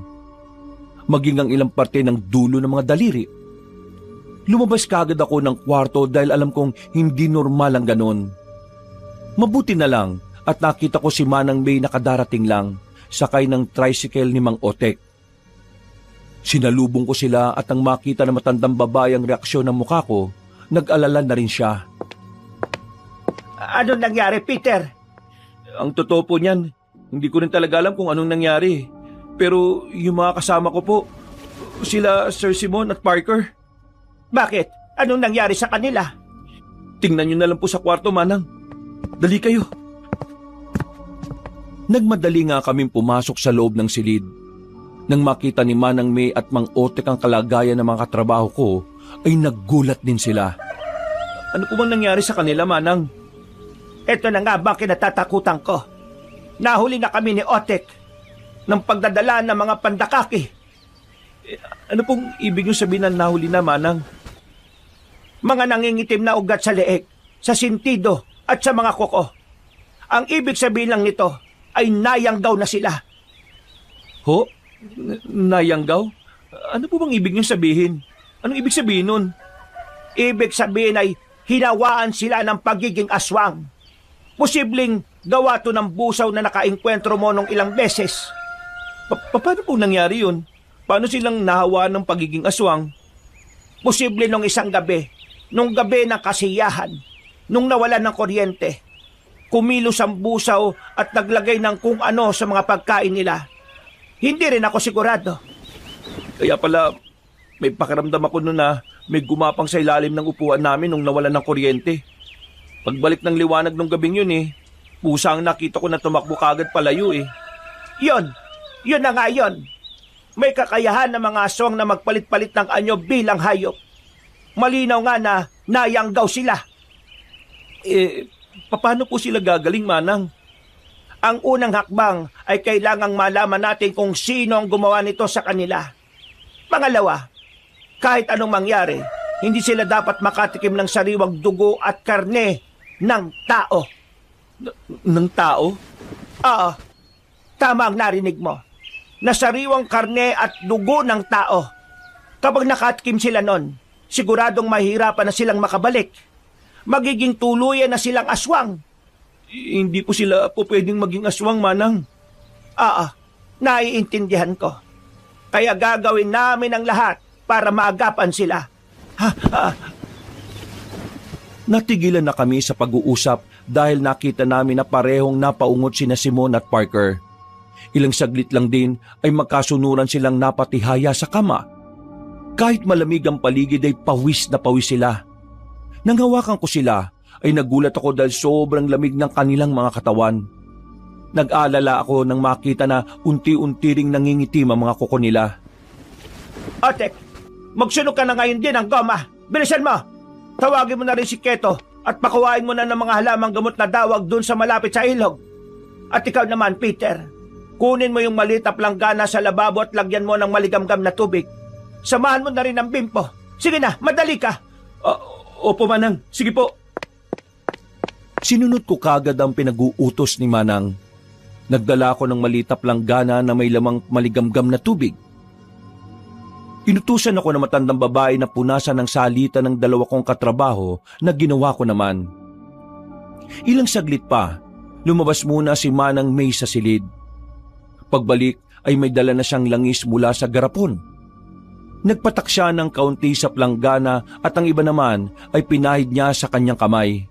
Maging ang ilang parte ng dulo ng mga daliri. Lumabas kaagad ako ng kwarto dahil alam kong hindi normal ang ganon. Mabuti na lang at nakita ko si Manang May nakadarating lang, sakay ng tricycle ni Mang Otek. Sinalubong ko sila at nang makita na matandang babae ang reaksyon ng mukha ko, nag-alala na rin siya. Ano nangyari, Peter? Ang totoo po niyan, hindi ko rin talaga alam kung anong nangyari. Pero yung mga kasama ko po, sila Sir Simon at Parker. Bakit? Anong nangyari sa kanila? Tingnan niyo na lang po sa kwarto, Manang. Dali kayo. Nagmadali nga kaming pumasok sa loob ng silid. Nang makita ni Manang May at Mang Otek ang kalagayan ng mga katrabaho ko, ay naggulat din sila. Ano po bang nangyari sa kanila, Manang? Ito na nga ba kinatatakutan ko? Nahuli na kami ni Otek ng pagdadala ng mga pandakaki. Ano pong ibig niyo sabihin na nahuli na, Manang? Mga nangingitim na ugat sa leeg, sa sintido at sa mga kuko. Ang ibig sabihin lang nito ay nayanggaw na sila. Ho? Nayanggaw? Ano po bang ibig niyo sabihin? Anong ibig sabihin nun? Ibig sabihin ay hinawaan sila ng pagiging aswang. Posibleng gawa to ng busaw na nakainkwentro mo nung ilang beses. Paano po nangyari yun? Paano silang nahawaan ng pagiging aswang? Posible nung isang gabi, nung gabi ng kasiyahan, nung nawalan ng kuryente. Kumilos ang busaw at naglagay ng kung ano sa mga pagkain nila. Hindi rin ako sigurado. Kaya pala, may pakiramdam ako noon na may gumapang sa ilalim ng upuan namin nung nawalan ng kuryente. Pagbalik ng liwanag nung gabing yun pusa ang nakita ko na tumakbo kagad palayo Yun na nga yun. May kakayahan ng mga aswang na magpalit-palit ng anyo bilang hayop. Malinaw nga na nayanggaw sila. Paano po sila gagaling, Manang? Ang unang hakbang ay kailangang malaman natin kung sino ang gumawa nito sa kanila. Pangalawa, kahit anong mangyari, hindi sila dapat makatikim ng sariwang dugo at karne ng tao. Ng tao? Oo, tama ang narinig mo. Na sariwang karne at dugo ng tao. Kapag nakatikim sila nun, siguradong mahirapan na silang makabalik. Magiging tuluyan na silang aswang. Hindi po sila po pwedeng maging aswang, Manang. Naiintindihan ko. Kaya gagawin namin ang lahat para maagapan sila. Natigilan na kami sa pag-uusap dahil nakita namin na parehong napaungot sina Simon at Parker. Ilang saglit lang din ay magkasunuran silang napatihaya sa kama. Kahit malamig ang paligid ay pawis na pawis sila. Nang hawakan ko sila, ay nagulat ako dahil sobrang lamig ng kanilang mga katawan. Nag-alala ako nang makita na unti-unti ring nangingitim ang mga kuko nila. Otek, magsunog ka na ngayon din ang goma. Bilisan mo! Tawagin mo na rin si Keto at pakuhain mo na ng mga halamang gamot na dawag dun sa malapit sa ilog. At ikaw naman, Peter, kunin mo yung maliit na planggana sa lababo at lagyan mo ng maligamgam na tubig. Samahan mo na rin ang bimpo. Sige na, madali ka! Opo, Manang. Sige po. Sinunod ko kagad ang pinag-uutos ni Manang. Nagdala ko ng malitap langgana na may lamang maligamgam na tubig. Inutusan ako ng matandang babae na punasan ng salita ng dalawa kong katrabaho na ginawa ko naman. Ilang saglit pa, lumabas muna si Manang May sa silid. Pagbalik ay may dala na siyang langis mula sa garapon. Nagpatak siya ng kaunti sa planggana at ang iba naman ay pinahid niya sa kanyang kamay.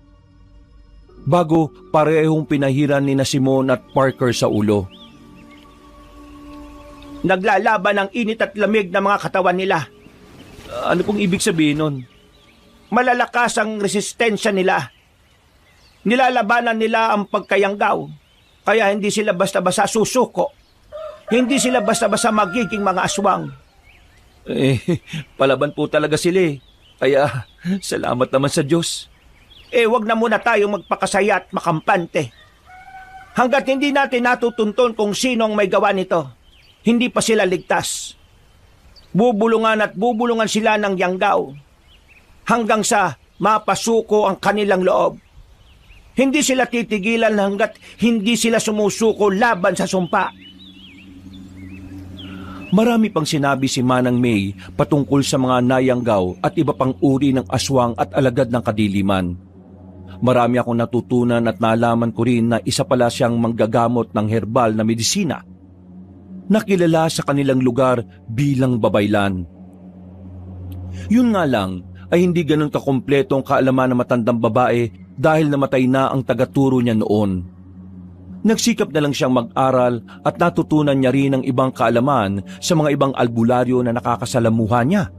Bago parehong pinahiran ni na Simon at Parker sa ulo. Naglalaban ang init at lamig ng mga katawan nila. Ano pong ibig sabihin nun? Malalakas ang resistensya nila. Nilalabanan nila ang pagkayanggaw. Kaya hindi sila basta-basta susuko. Hindi sila basta-basta magiging mga aswang. Palaban po talaga sila eh. Kaya salamat naman sa Diyos. Wag na muna tayong magpakasaya at makampante. Hanggat hindi natin natutuntun kung sino ang may gawa nito, hindi pa sila ligtas. Bubulungan at bubulungan sila ng yanggaw hanggang sa mapasuko ang kanilang loob. Hindi sila titigilan hanggat hindi sila sumusuko laban sa sumpa. Marami pang sinabi si Manang May patungkol sa mga nayanggaw at iba pang uri ng aswang at alagad ng kadiliman. Marami akong natutunan at nalaman ko rin na isa pala siyang manggagamot ng herbal na medisina. Nakilala sa kanilang lugar bilang babaylan. Yun nga lang ay hindi ganun kakumpleto ang kaalaman ng matandang babae dahil namatay na ang tagaturo niya noon. Nagsikap na lang siyang mag-aral at natutunan niya rin ang ibang kaalaman sa mga ibang albularyo na nakakasalamuha niya.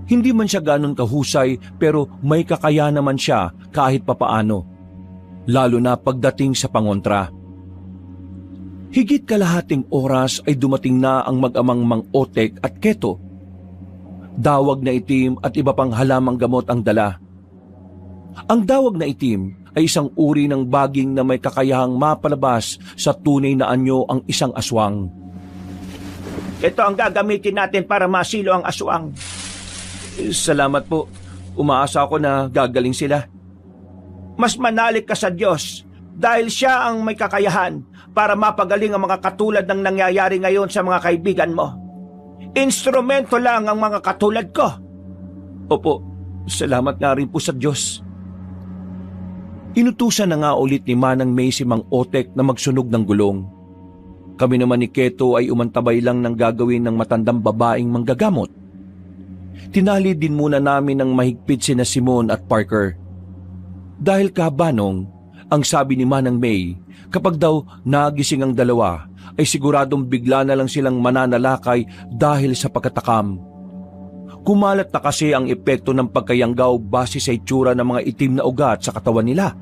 Hindi man siya ganun kahusay pero may kakaya naman siya kahit papaano, lalo na pagdating sa pangontra. Higit kalahating oras ay dumating na ang mag-amang Mang Otek at Keto. Dawag na itim at iba pang halamang gamot ang dala. Ang dawag na itim ay isang uri ng baging na may kakayahang mapalabas sa tunay na anyo ang isang aswang. Ito ang gagamitin natin para masilo ang aswang. Salamat po. Umaasa ako na gagaling sila. Mas manalik ka sa Diyos dahil siya ang may kakayahan para mapagaling ang mga katulad ng nangyayari ngayon sa mga kaibigan mo. Instrumento lang ang mga katulad ko. Opo, salamat nga rin po sa Diyos. Inutusan na nga ulit ni Manang May si Mang Otek na magsunog ng gulong. Kami naman ni Keto ay umantabay lang ng gagawin ng matandang babaeng manggagamot. Tinali din muna namin ng mahigpit sina Simon at Parker. Dahil kabanong, ang sabi ni Manang May, kapag daw nagising ang dalawa, ay siguradong bigla na lang silang mananalakay dahil sa pagkatakam. Kumalat na kasi ang epekto ng pagkayanggaw base sa itsura ng mga itim na ugat sa katawan nila.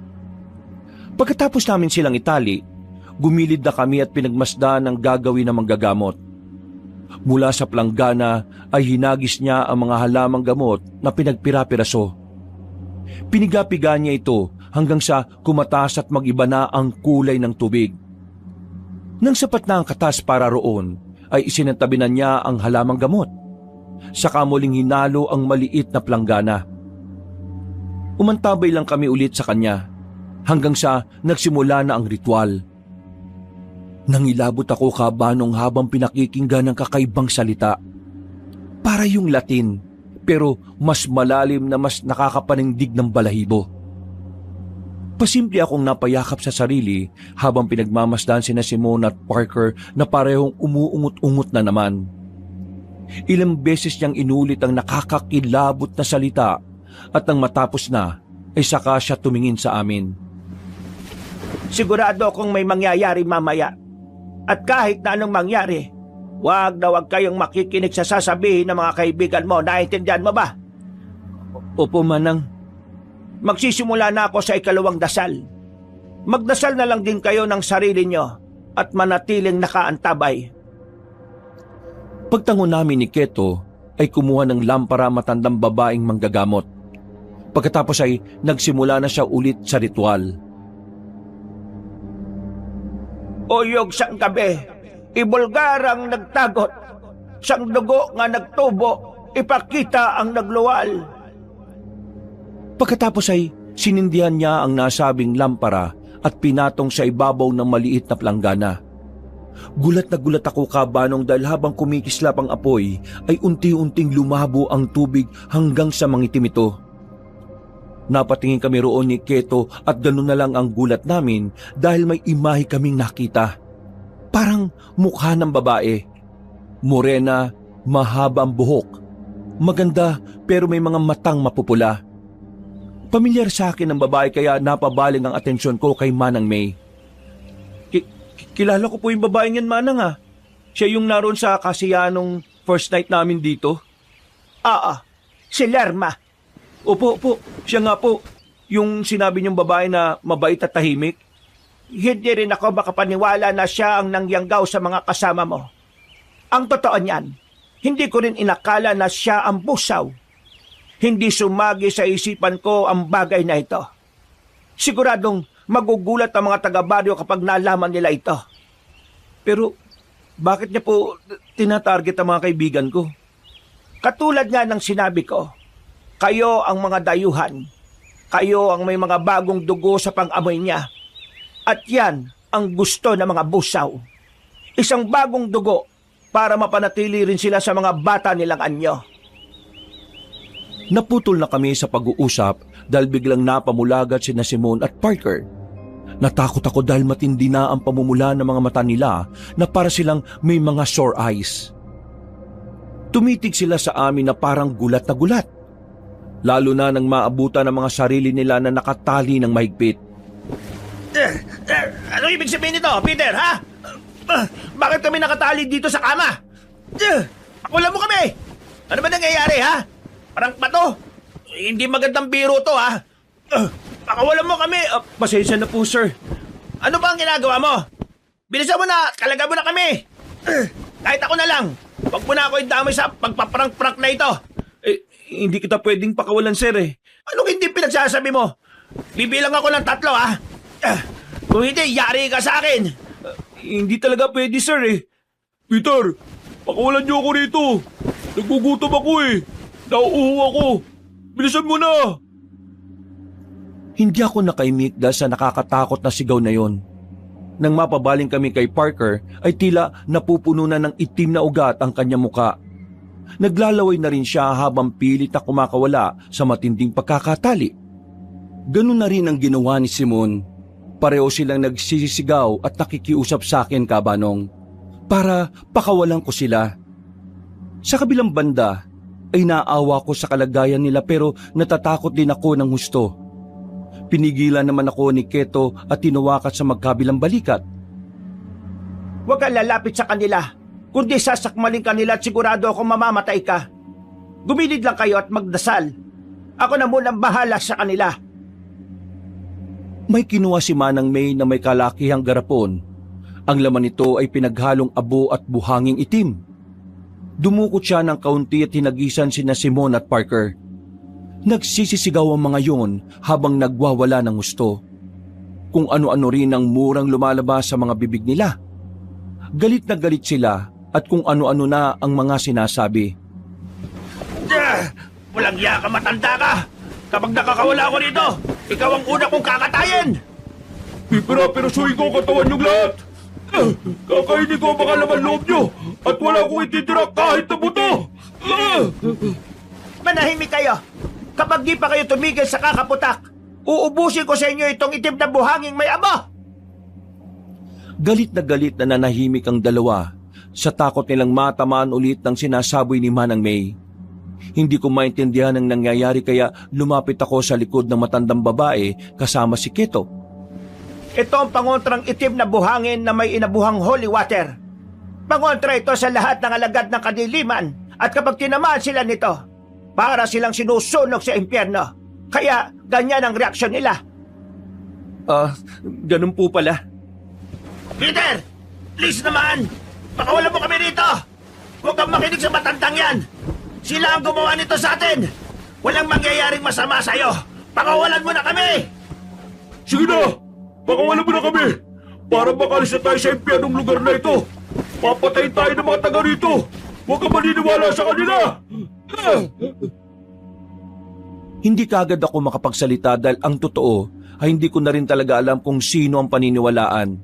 Pagkatapos namin silang itali, gumilid na kami at pinagmasdan ang gagawin ng manggagamot. Mula sa planggana ay hinagis niya ang mga halamang gamot na pinagpira-piraso. Piniga-piga niya ito hanggang sa kumatas at mag-iba na ang kulay ng tubig. Nang sapat na ang katas para roon, ay isinantabi na niya ang halamang gamot. Saka muling hinalo ang maliit na planggana. Umantabay lang kami ulit sa kanya hanggang sa nagsimula na ang ritual. Nangilabot ako kabanong habang pinakikinggan ng kakaibang salita. Para yung Latin, pero mas malalim na mas nakakapanindig ng balahibo. Pasimple akong napayakap sa sarili habang pinagmamasdan sina Simon at Parker na parehong umuungot-ungot na naman. Ilang beses niyang inulit ang nakakakilabot na salita at nang matapos na ay saka siya tumingin sa amin. Sigurado akong may mangyayari mamaya. At kahit na anong mangyari, wag kayong makikinig sa sasabihin ng mga kaibigan mo. Naintindihan mo ba? Opo, Manang. Magsisimula na ako sa ikalawang dasal. Magdasal na lang din kayo ng sarili nyo at manatiling nakaantabay. Pagtango namin ni Keto ay kumuha ng lampara matandang babaeng manggagamot. Pagkatapos ay nagsimula na siya ulit sa ritual. Uyog sang gabi, ibulgar ang nagtagot. Sang dugo nga nagtubo, ipakita ang nagluwal. Pagkatapos ay Sinindihan niya ang nasabing lampara at pinatong sa ibabaw ng maliit na planggana. Gulat na gulat ako, Kabanong, dahil habang kumikislap ang apoy ay unti-unting lumabo ang tubig hanggang sa mangitim ito. Napatingin kami roon ni Keto at ganun na lang ang gulat namin dahil may imahe kaming nakita. Parang mukha ng babae. Morena, mahaba ang buhok. Maganda pero may mga matang mapupula. Pamilyar sa akin ang babae kaya napabaling ang atensyon ko kay Manang May. Kilala ko po yung babaeng yan, Manang, ah. Siya yung naroon sa kasiyanong first night namin dito. Si Lerma. Opo, siya nga po. Yung sinabi niyong babae na mabait at tahimik. Hindi rin ako makapaniwala na siya ang nangyanggaw sa mga kasama mo. Ang totoo niyan, hindi ko rin inakala na siya ang busaw. Hindi sumagi sa isipan ko ang bagay na ito. Siguradong magugulat ang mga taga-baryo kapag nalaman nila ito. Pero bakit niya po tinatarget ang mga kaibigan ko? Katulad nga ng sinabi ko, kayo ang mga dayuhan. Kayo ang may mga bagong dugo sa pang-amoy niya. At yan ang gusto ng mga busaw. Isang bagong dugo para mapanatili rin sila sa mga bata nilang anyo. Naputol na kami sa pag-uusap dahil biglang napamulagat sina Simon at Parker. Natakot ako dahil matindi na ang pamumula ng mga mata nila na para silang may mga sore eyes. Tumitig sila sa amin na parang gulat na gulat. Lalo na nang maabutan ng mga sarili nila na nakatali ng mahigpit. Ano ibig sabihin nito, Peter, ha? Bakit kami nakatali dito sa kama? Pakulan mo kami! Ano ba nangyayari, ha? Parang pato. Hindi magandang biro to, ha? Pakawalan mo kami. Pasensya na po, sir. Ano ba ang ginagawa mo? Bilisan mo na, kalaga mo na kami. Kahit ako na lang. Huwag mo na ako idamay sa pagpaprank-prank na ito. Hindi kita pwedeng pakawalan, sir, eh. Anong hindi pinagsasabi mo? Bibilang ako ng 3, ha? Kung hindi, yari ka sa akin. Hindi talaga pwede, sir, eh. Peter, pakawalan niyo ako rito. Nagugutom ako eh. Nauuho ako. Bilisan mo na. Hindi ako nakaimik dahil sa nakakatakot na sigaw na yon. Nang mapabaling kami kay Parker ay tila napupuno na ng itim na ugat ang kanyang muka. Naglalaway na rin siya habang pilit na kumakawala sa matinding pagkakatali. Ganun na rin ang ginawa ni Simon. Pareho silang nagsisisigaw at nakikiusap sa akin, Kabanong, para pakawalan ko sila. Sa kabilang banda ay naawa ko sa kalagayan nila pero natatakot din ako ng husto. Pinigilan naman ako ni Keto at tinuwakat sa magkabilang balikat. Huwag kang lalapit sa kanila, kundi sasakmalin kanila at sigurado akong mamamatay ka. Gumilid lang kayo at magdasal. Ako na munang bahala sa kanila. May kinuha si Manang May na may kalakihang garapon. Ang laman nito ay pinaghalong abo at buhanging itim. Dumukot siya ng kaunti at hinagisan sina Simon at Parker. Nagsisisigaw ang mga yon habang nagwawala ng gusto. Kung ano-ano rin ang murang lumalabas sa mga bibig nila. Galit na galit sila at kung ano-ano na ang mga sinasabi. Walang iya ka, matanda ka. Kapag nakakawala ako rito, ikaw ang una kong kakatayin. Pipira-pirasuhin ko ang katawan niyong lahat. Kakainin ko ang mga laman loob niyo at wala akong ititira kahit na buto. Manahimik kayo. Kapag di pa kayo tumigil sa kakaputak, uubusin ko sa inyo itong itim na buhanging may abo. Galit na nanahimik ang dalawa sa takot nilang matamaan ulit ng sinasaboy ni Manang May. Hindi ko maintindihan ang nangyayari kaya lumapit ako sa likod ng matandang babae kasama si Keto. Ito ang pangontrang itim na buhangin na may inabuhang holy water. Pangontra ito sa lahat ng alagad ng kadiliman at kapag tinamaan sila nito, para silang sinusunog sa impyerno. Kaya ganyan ang reaksyon nila. Ganun po pala. Peter! Please naman! Pakawalan mo kami rito! Huwag kang makinig sa matandang yan! Sila ang gumawa nito sa atin! Walang mangyayaring masama sa'yo! Pakawalan mo na kami! Sige na! Pakawalan mo na kami! Para makalis na tayo sa impyernong lugar na ito! Papatayin tayo ng mga taga rito! Huwag kang maniniwala sa kanila! Hindi kaagad ako makapagsalita dahil ang totoo ay hindi ko na rin talaga alam kung sino ang paniniwalaan.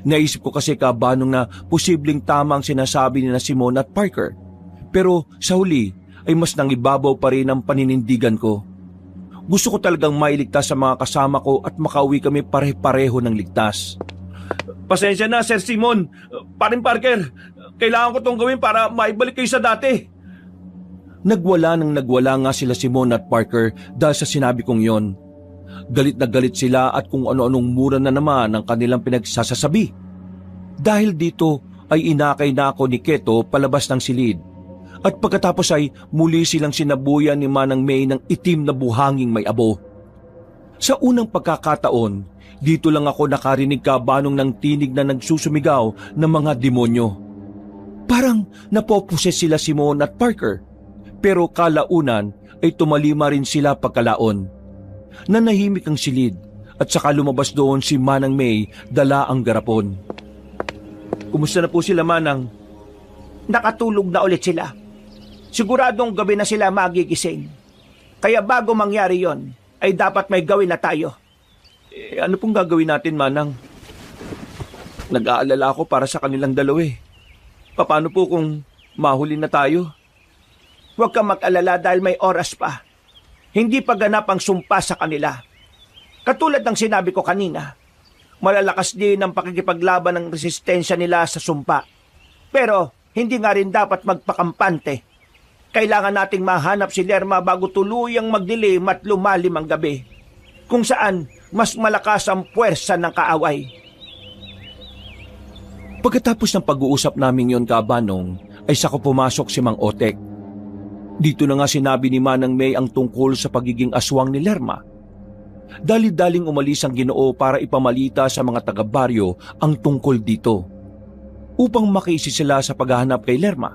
Naisip ko kasi kabanong na posibleng tama ang sinasabi ni na Simone at Parker. Pero sa huli ay mas nangibabaw pa rin ang paninindigan ko. Gusto ko talagang mailigtas sa mga kasama ko at makauwi kami pare-pareho ng ligtas. Pasensya na, Sir Simon. Paring Parker, kailangan ko tong gawin para maibalik kayo sa dati. Nagwala nga sila Simone at Parker dahil sa sinabi kong yon. Galit na galit sila at kung ano-anong mura na naman ang kanilang pinagsasasabi. Dahil dito ay inakay na ako ni Keto palabas ng silid. At pagkatapos ay muli silang sinabuyan ni Manang May ng itim na buhanging may abo. Sa unang pagkakataon, dito lang ako nakarinig kabanong ng tinig na nagsusumigaw ng mga demonyo. Parang napoposes sila Simone at Parker. Pero kalaunan ay tumalima rin sila pagkalaon. Nanahimik ang silid at saka lumabas doon si Manang May dala ang garapon. Kumusta na po sila, Manang? Nakatulog na ulit sila. Siguradong gabi na sila magigising. Kaya bago mangyari yon, ay dapat may gawin na tayo. Ano pong gagawin natin, Manang? Nag-aalala ako para sa kanilang dalawa eh. Paano po kung mahuli na tayo? Huwag kang mag-alala dahil may oras pa. Hindi pa ganap ang sumpa sa kanila. Katulad ng sinabi ko kanina, malalakas din ang pakikipaglaban ng resistensya nila sa sumpa. Pero hindi nga rin dapat magpakampante. Kailangan nating mahanap si Lerma bago tuluyang magdilim at lumalim ang gabi, kung saan mas malakas ang puwersa ng kaaway. Pagkatapos ng pag-uusap namin yon, kabanong, ay saka pumasok si Mang Otek. Dito na nga sinabi ni Manang May ang tungkol sa pagiging aswang ni Lerma. Dali-daling umalis ang Ginoo para ipamalita sa mga taga-baryo ang tungkol dito, upang makiisi sila sa paghahanap kay Lerma.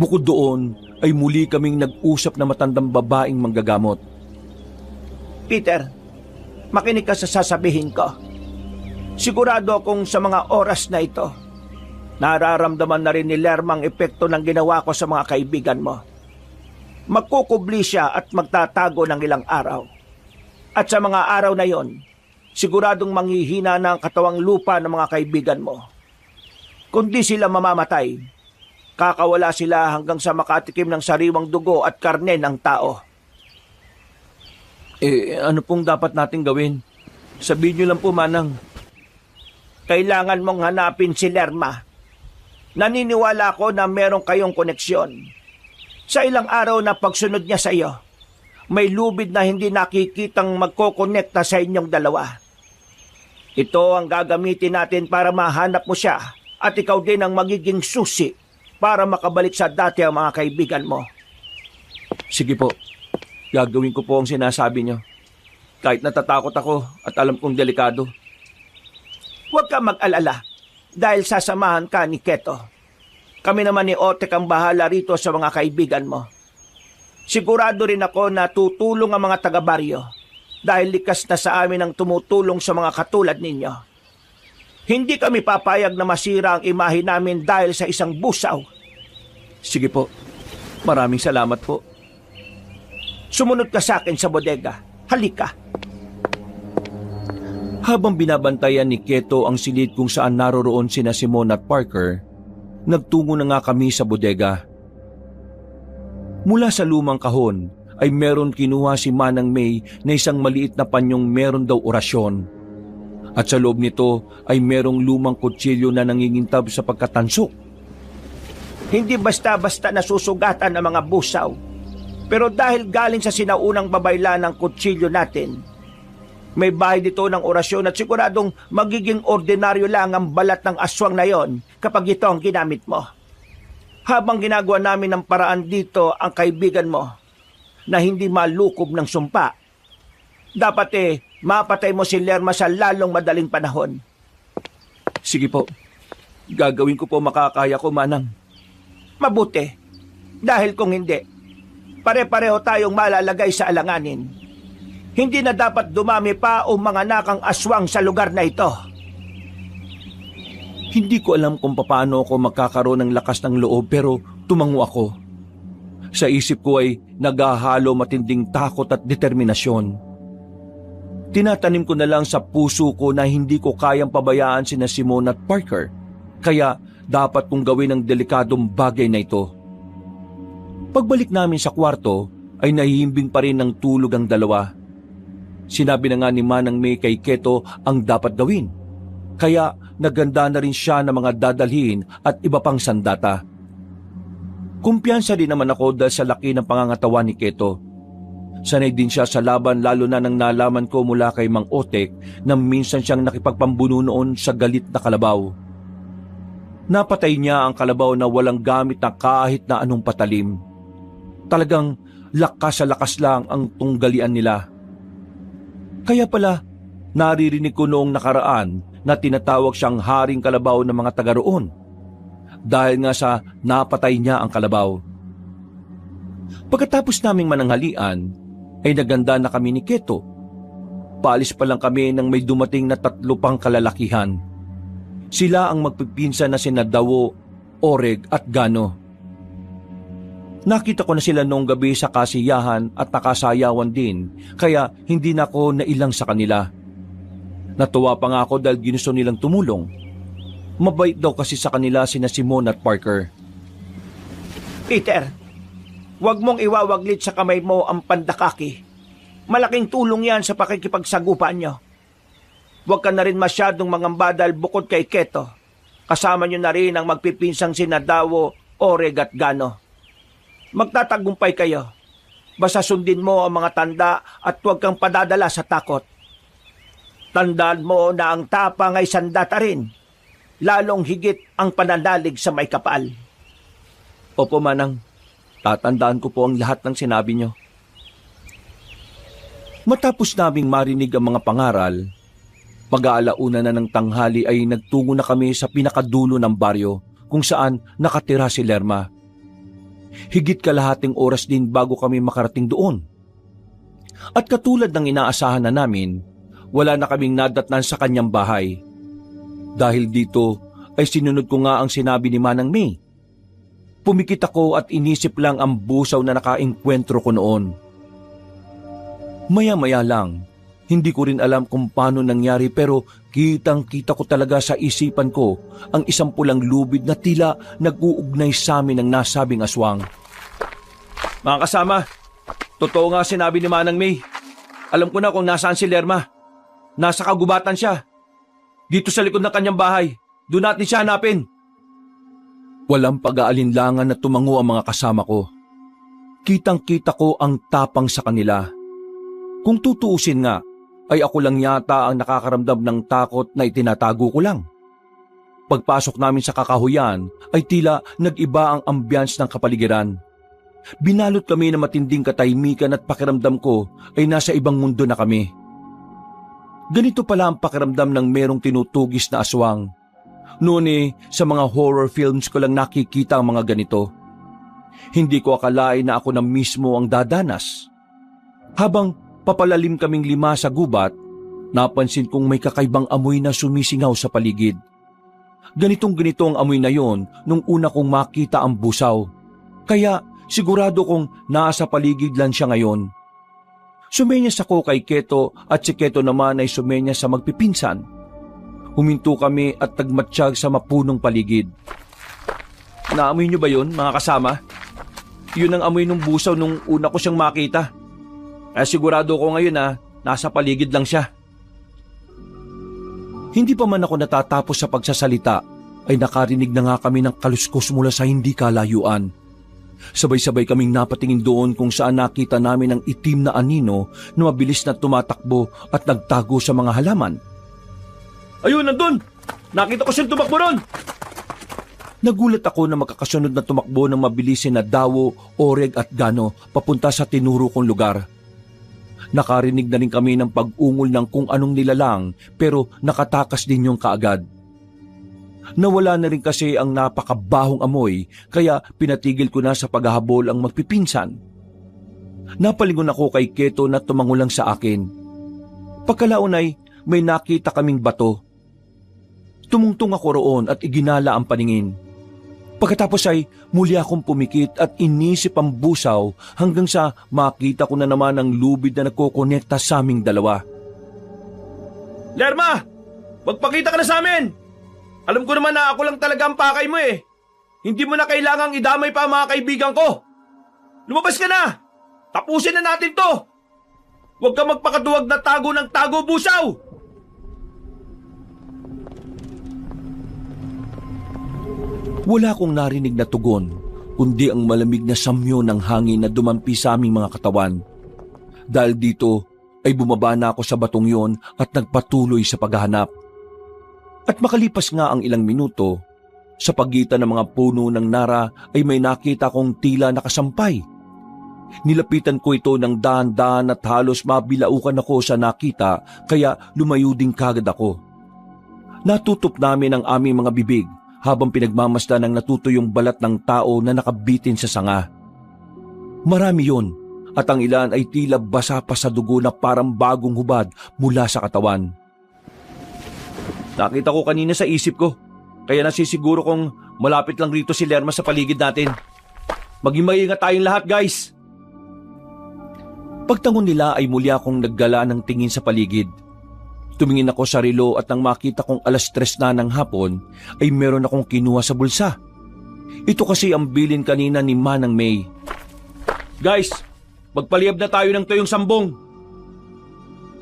Bukod doon ay muli kaming nag-usap na matandang babaeng manggagamot. Peter, makinig ka sa sasabihin ko. Sigurado akong sa mga oras na ito, nararamdaman na rin ni Lerma ang epekto ng ginawa ko sa mga kaibigan mo. Magkukubli siya at magtatago ng ilang araw. At sa mga araw na yon, siguradong manghihina na ang katawang lupa ng mga kaibigan mo. Kung di sila mamamatay, kakawala sila hanggang sa makatikim ng sariwang dugo at karne ng tao. Ano pong dapat nating gawin? Sabihin niyo lang po, Manang. Kailangan mong hanapin si Lerma. Naniniwala ako na meron kayong koneksyon. Sa ilang araw na pagsunod niya sa iyo, may lubid na hindi nakikitang magkokonekta sa inyong dalawa. Ito ang gagamitin natin para mahanap mo siya at ikaw din ang magiging susi para makabalik sa dati ang mga kaibigan mo. Sige po, gagawin ko po ang sinasabi niyo. Kahit natatakot ako at alam kong delikado. Huwag ka mag-alala dahil sasamahan ka ni Keto. Kami naman ni Otek ang bahala rito sa mga kaibigan mo. Sigurado rin ako na tutulong ang mga taga-baryo dahil likas na sa amin ang tumutulong sa mga katulad ninyo. Hindi kami papayag na masira ang imahe namin dahil sa isang busaw. Sige po, maraming salamat po. Sumunod ka sa akin sa bodega. Halika. Habang binabantayan ni Keto ang silid kung saan naroroon sina Simone at Parker, nagtungo na nga kami sa bodega. Mula sa lumang kahon ay meron kinuha si Manang May na isang maliit na panyong meron daw orasyon. At sa loob nito ay merong lumang kutsilyo na nangingintab sa pagkatansok. Hindi basta-basta nasusugatan ang mga busaw. Pero dahil galing sa sinaunang babayla ng kutsilyo natin, may bahay dito ng orasyon at siguradong magiging ordinaryo lang ang balat ng aswang na yon kapag ito ang ginamit mo. Habang ginagawa namin ng paraan dito ang kaibigan mo na hindi malukob ng sumpa, dapat mapatay mo si Lerma sa lalong madaling panahon. Sige po, gagawin ko po makakaya ko, Manang. Mabuti, dahil kung hindi, pare-pareho tayong malalagay sa alanganin. Hindi na dapat dumami pa o manganak ang aswang sa lugar na ito. Hindi ko alam kung paano ako magkakaroon ng lakas ng loob pero tumango ako. Sa isip ko ay naghahalo matinding takot at determinasyon. Tinatanim ko na lang sa puso ko na hindi ko kayang pabayaan sina Simone at Parker, kaya dapat kong gawin ang delikadong bagay na ito. Pagbalik namin sa kwarto ay nahihimbing pa rin ng tulog ang dalawa. Sinabi na nga ni Manang May kay Keto ang dapat gawin, kaya naganda na rin siya ng mga dadalhin at iba pang sandata. Kumpiyansa din naman ako dahil sa laki ng pangangatawan ni Keto. Sanay din siya sa laban lalo na nang nalaman ko mula kay Mang Otek na minsan siyang nakipagpambuno noon sa galit na kalabaw. Napatay niya ang kalabaw na walang gamit na kahit na anong patalim. Talagang lakas sa lakas lang ang tunggalian nila. Kaya pala, naririnig ko noong nakaraan na tinatawag siyang Haring Kalabaw ng mga taga roon. Dahil nga sa napatay niya ang kalabaw. Pagkatapos naming mananghalian, ay naganda na kami ni Keto. Paalis pa lang kami nang may dumating na 3 pang kalalakihan. Sila ang magpipinsan na sina Dawo, Oreg at Gano. Nakita ko na sila noong gabi sa kasiyahan at nakasayawan din, kaya hindi na ako nailang sa kanila. Natuwa pa nga ako dahil ginusto nilang tumulong. Mabait daw kasi sa kanila sina Simone at Parker. Peter, huwag mong iwawaglit sa kamay mo ang pandakaki. Malaking tulong yan sa pakikipagsagupan nyo. Huwag ka na rin masyadong mangamba dahil bukod kay Keto, kasama nyo na rin ang magpipinsang sina Dawo, Oreg at Gano. Magtatagumpay kayo. Basta sundin mo ang mga tanda at huwag kang padadala sa takot. Tandaan mo na ang tapang ay sandata rin. Lalong higit ang pananalig sa may kapal. Opo, Manang. Tatandaan ko po ang lahat ng sinabi nyo. Matapos naming marinig ang mga pangaral, mag-aalauna na ng tanghali ay nagtungo na kami sa pinakadulo ng baryo kung saan nakatira si Lerma. Higit kalahating oras din bago kami makarating doon. At katulad ng inaasahan na namin, wala na kaming nadatnan sa kanyang bahay. Dahil dito ay sinunod ko nga ang sinabi ni Manang May. Pumikit ako at inisip lang ang busaw na nakaengkwentro ko noon. Maya-maya lang, hindi ko rin alam kung paano nangyari pero kitang-kita ko talaga sa isipan ko ang isang pulang lubid na tila nag-uugnay sa amin ng nasabing aswang. Mga kasama, totoo nga sinabi ni Manang May. Alam ko na kung nasaan si Lerma. Nasa kagubatan siya. Dito sa likod ng kanyang bahay. Doon natin siya hanapin. Walang pag-aalinlangan na tumango ang mga kasama ko. Kitang-kita ko ang tapang sa kanila. Kung tutuusin nga, ay ako lang yata ang nakakaramdam ng takot na itinatago ko lang. Pagpasok namin sa kakahuyan, ay tila nag-iba ang ambiance ng kapaligiran. Binalot kami ng matinding katahimikan at pakiramdam ko ay nasa ibang mundo na kami. Ganito pala ang pakiramdam ng merong tinutugis na aswang. Noon sa mga horror films ko lang nakikita ang mga ganito. Hindi ko akalain na ako na mismo ang dadanas. Habang papalalim kaming 5 sa gubat, napansin kong may kakaibang amoy na sumisingaw sa paligid. Ganitong-ganito ang amoy na yon nung una kong makita ang busaw. Kaya sigurado kong nasa paligid lang siya ngayon. Sumenyas ako kay Keto at si Keto naman ay sumenyas sa magpipinsan. Huminto kami at nagmatsyag sa mapunong paligid. Naamoy niyo ba yun, mga kasama? Yun ang amoy ng busaw nung una ko siyang makita. Kaya sigurado ko ngayon na nasa paligid lang siya. Hindi pa man ako natatapos sa pagsasalita ay nakarinig na nga kami ng kaluskos mula sa hindi kalayuan. Sabay-sabay kaming napatingin doon kung saan nakita namin ang itim na anino na mabilis na tumatakbo at nagtago sa mga halaman. Ayun, nandun! Nakita ko siyang tumakbo ron! Nagulat ako na magkakasunod na tumakbo ng mabilisin na Dawo, Oreg at Gano papunta sa tinuro kong lugar. Nakarinig na rin kami ng pag-ungol ng kung anong nilalang pero nakatakas din yung kaagad. Nawala na rin kasi ang napakabahong amoy kaya pinatigil ko na sa paghahabol ang magpipinsan. Napalingon ako kay Keto na tumango lang sa akin. Pagkalaon ay may nakita kaming bato. Tumungtong ako roon at iginala ang paningin. Pagkatapos ay muli akong pumikit at inisip ang busaw hanggang sa makita ko na naman ang lubid na nagkokonekta sa aming dalawa. Lerma! Magpakita ka na sa amin! Alam ko naman na ako lang talaga ang pakay mo eh. Hindi mo na kailangang idamay pa ang mga kaibigan ko. Lumabas ka na! Tapusin na natin to! Huwag ka magpakatuwag na tago ng tago, busaw! Wala akong narinig na tugon, kundi ang malamig na samyo ng hangin na dumampi sa aming mga katawan. Dahil dito ay bumaba na ako sa batong yon at nagpatuloy sa paghahanap. At makalipas nga ang ilang minuto, sa pagitan ng mga puno ng nara ay may nakita kong tila nakasampay. Nilapitan ko ito ng dahan-dahan at halos mabilaukan ako sa nakita kaya lumayo din kagad ako. Natutop namin ang aming mga bibig habang pinagmamasdan ng natutuyong balat ng tao na nakabitin sa sanga. Marami yon at ang ilan ay tila basa pa sa dugo na parang bagong hubad mula sa katawan. Nakita ko kanina sa isip ko, kaya nasisiguro kong malapit lang rito si Lerma sa paligid natin. Maging maingat tayong lahat, guys! Pagtangon nila ay muli akong naggala ng tingin sa paligid. Tumingin ako sa relo at nang makita kong 3:00 na ng hapon ay meron akong kinuha sa bulsa. Ito kasi ang bilin kanina ni Manang May. Guys, magpaliyab na tayo ng tuyong sambong.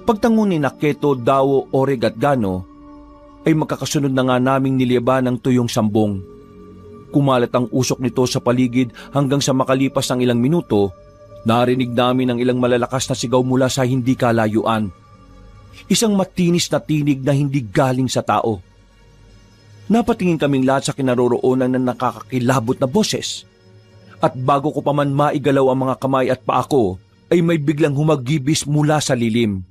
Pagtangon ni Naketo, Dawo, Oreg at Gano ay magkakasunod na nga naming niliyaban ng tuyong sambong. Kumalat ang usok nito sa paligid hanggang sa makalipas ng ilang minuto, narinig namin ang ilang malalakas na sigaw mula sa hindi kalayuan. Isang matinis na tinig na hindi galing sa tao. Napatingin kaming lahat sa kinaroroonan ng nakakakilabot na boses. At bago ko pa man maigalaw ang mga kamay at paa ko, ay may biglang humagibis mula sa lilim.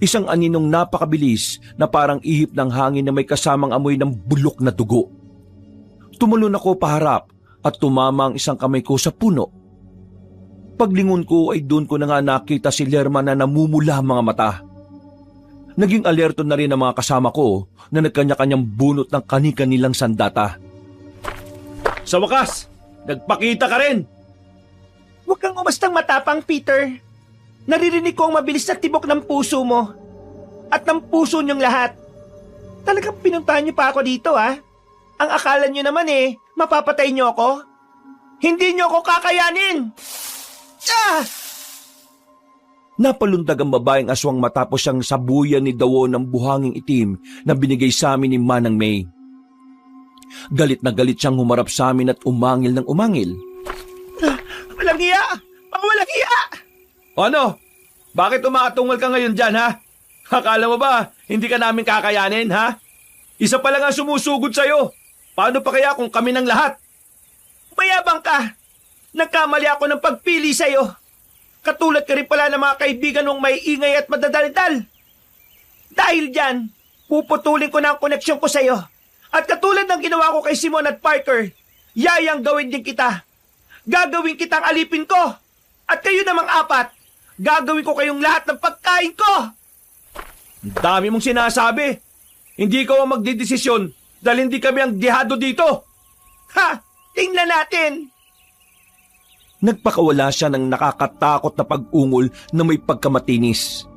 Isang aninong napakabilis na parang ihip ng hangin na may kasamang amoy ng bulok na dugo. Tumalon ako paharap at tumama ang isang kamay ko sa puno. Paglingon ko ay doon ko na nga nakita si Lerma na namumula ang mga mata. Naging alerto na rin ang mga kasama ko na nagkanya-kanyang bunot ng kani-kanilang sandata. Sa wakas, nagpakita ka rin! Huwag kang umastang matapang, Peter. Naririnig ko ang mabilis na tibok ng puso mo. At ng puso niyong lahat. Talagang pinuntahan niyo pa ako dito, ah. Ang akala niyo naman mapapatay niyo ako. Hindi niyo ako kakayanin! Ah! Napalundag ang babaeng aswang matapos siyang sabuyan ni Dawo ng buhanging itim na binigay sa amin ni Manang May. Galit na galit siyang humarap sa amin at umangil ng umangil. Walang hiya! Walang hiya! Ano? Bakit umakatungol ka ngayon dyan, ha? Akala mo ba hindi ka namin kakayanin, ha? Isa pa lang ang sumusugod sa'yo. Paano pa kaya kung kami ng lahat? Mayabang ka! Nagkamali ako ng pagpili sa'yo. Katulad ka rin pala ng mga kaibigan mong may ingay at madadaldal. Dahil dyan, puputulin ko na ang koneksyon ko sa'yo. At katulad ng ginawa ko kay Simon at Parker, yayang gawin din kita. Gagawin kitang alipin ko. At kayo namang 4, gagawin ko kayong lahat ng pagkain ko. Ang dami mong sinasabi. Hindi ikaw ang magdidesisyon dahil hindi kami ang dihado dito. Ha! Tingnan natin! Nagpakawala siya ng nakakatakot na pag-ungol na may pagkamatinis.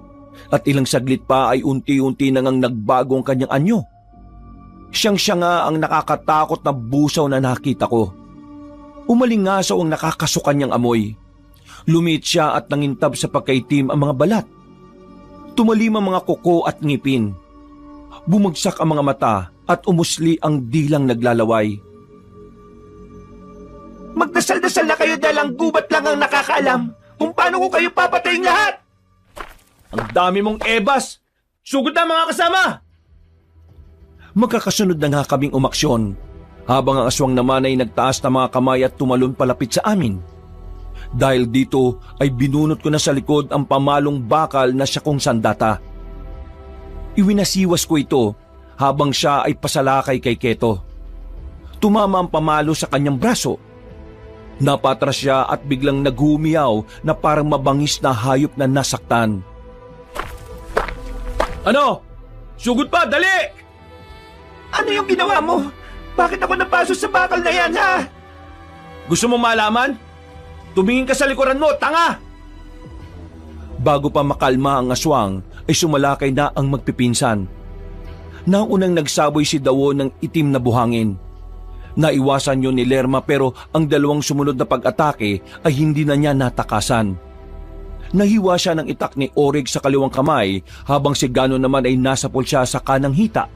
At ilang saglit pa ay unti-unti na ngang nagbago ang kanyang anyo. Siyang-siya nga ang nakakatakot na busaw na nakita ko. Umalingasaw ang nakakasukan niyang amoy. Lumit siya at nangintab sa pagkaitim ang mga balat. Tumalim ang mga kuko at ngipin. Bumagsak ang mga mata at umusli ang dilang naglalaway. Magdasal-dasal na kayo dahil ang gubat lang ang nakakaalam kung paano ko kayo papatayin lahat. Ang dami mong ebas! Sugod na mga kasama! Magkakasunod na nga kaming umaksyon, habang ang aswang naman ay nagtaas na mga kamay at tumalon palapit sa amin. Dahil dito ay binunot ko na sa likod ang pamalong bakal na siya kong sandata. Iwinasiwas ko ito habang siya ay pasalakay kay Keto. Tumama ang pamalo sa kanyang braso. Napatras siya at biglang naghumiyaw na parang mabangis na hayop na nasaktan. Ano? Sugod pa, dali! Ano yung ginawa mo? Bakit ako napasok sa bakal na yan, ha? Gusto mo malaman? Tumingin ka sa likuran mo, tanga! Bago pa makalma ang aswang, ay sumalakay na ang magpipinsan. Naunang nagsaboy si Dawo ng itim na buhangin. Naiwasan yun ni Lerma pero ang dalawang sumunod na pag-atake ay hindi na niya natakasan. Nahiwa siya ng itak ni Orig sa kaliwang kamay habang si Gano naman ay nasapol siya sa kanang hita.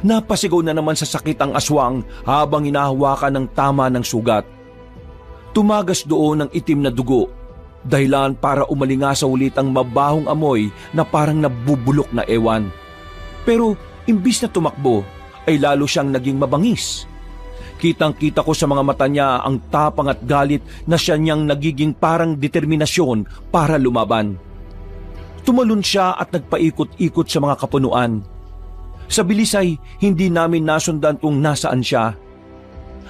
Napasigaw na naman sa sakit ang aswang habang hinahawakan ng tama ng sugat. Tumagas doon ang itim na dugo, dahilan para umalingasa ulit ang mabahong amoy na parang nabubulok na ewan. Pero imbis na tumakbo, ay lalo siyang naging mabangis. Kitang-kita ko sa mga mata niya ang tapang at galit na siya niyang nagiging parang determinasyon para lumaban. Tumalon siya at nagpaikot-ikot sa mga kapunuan. Sa bilis ay hindi namin nasundan kung nasaan siya.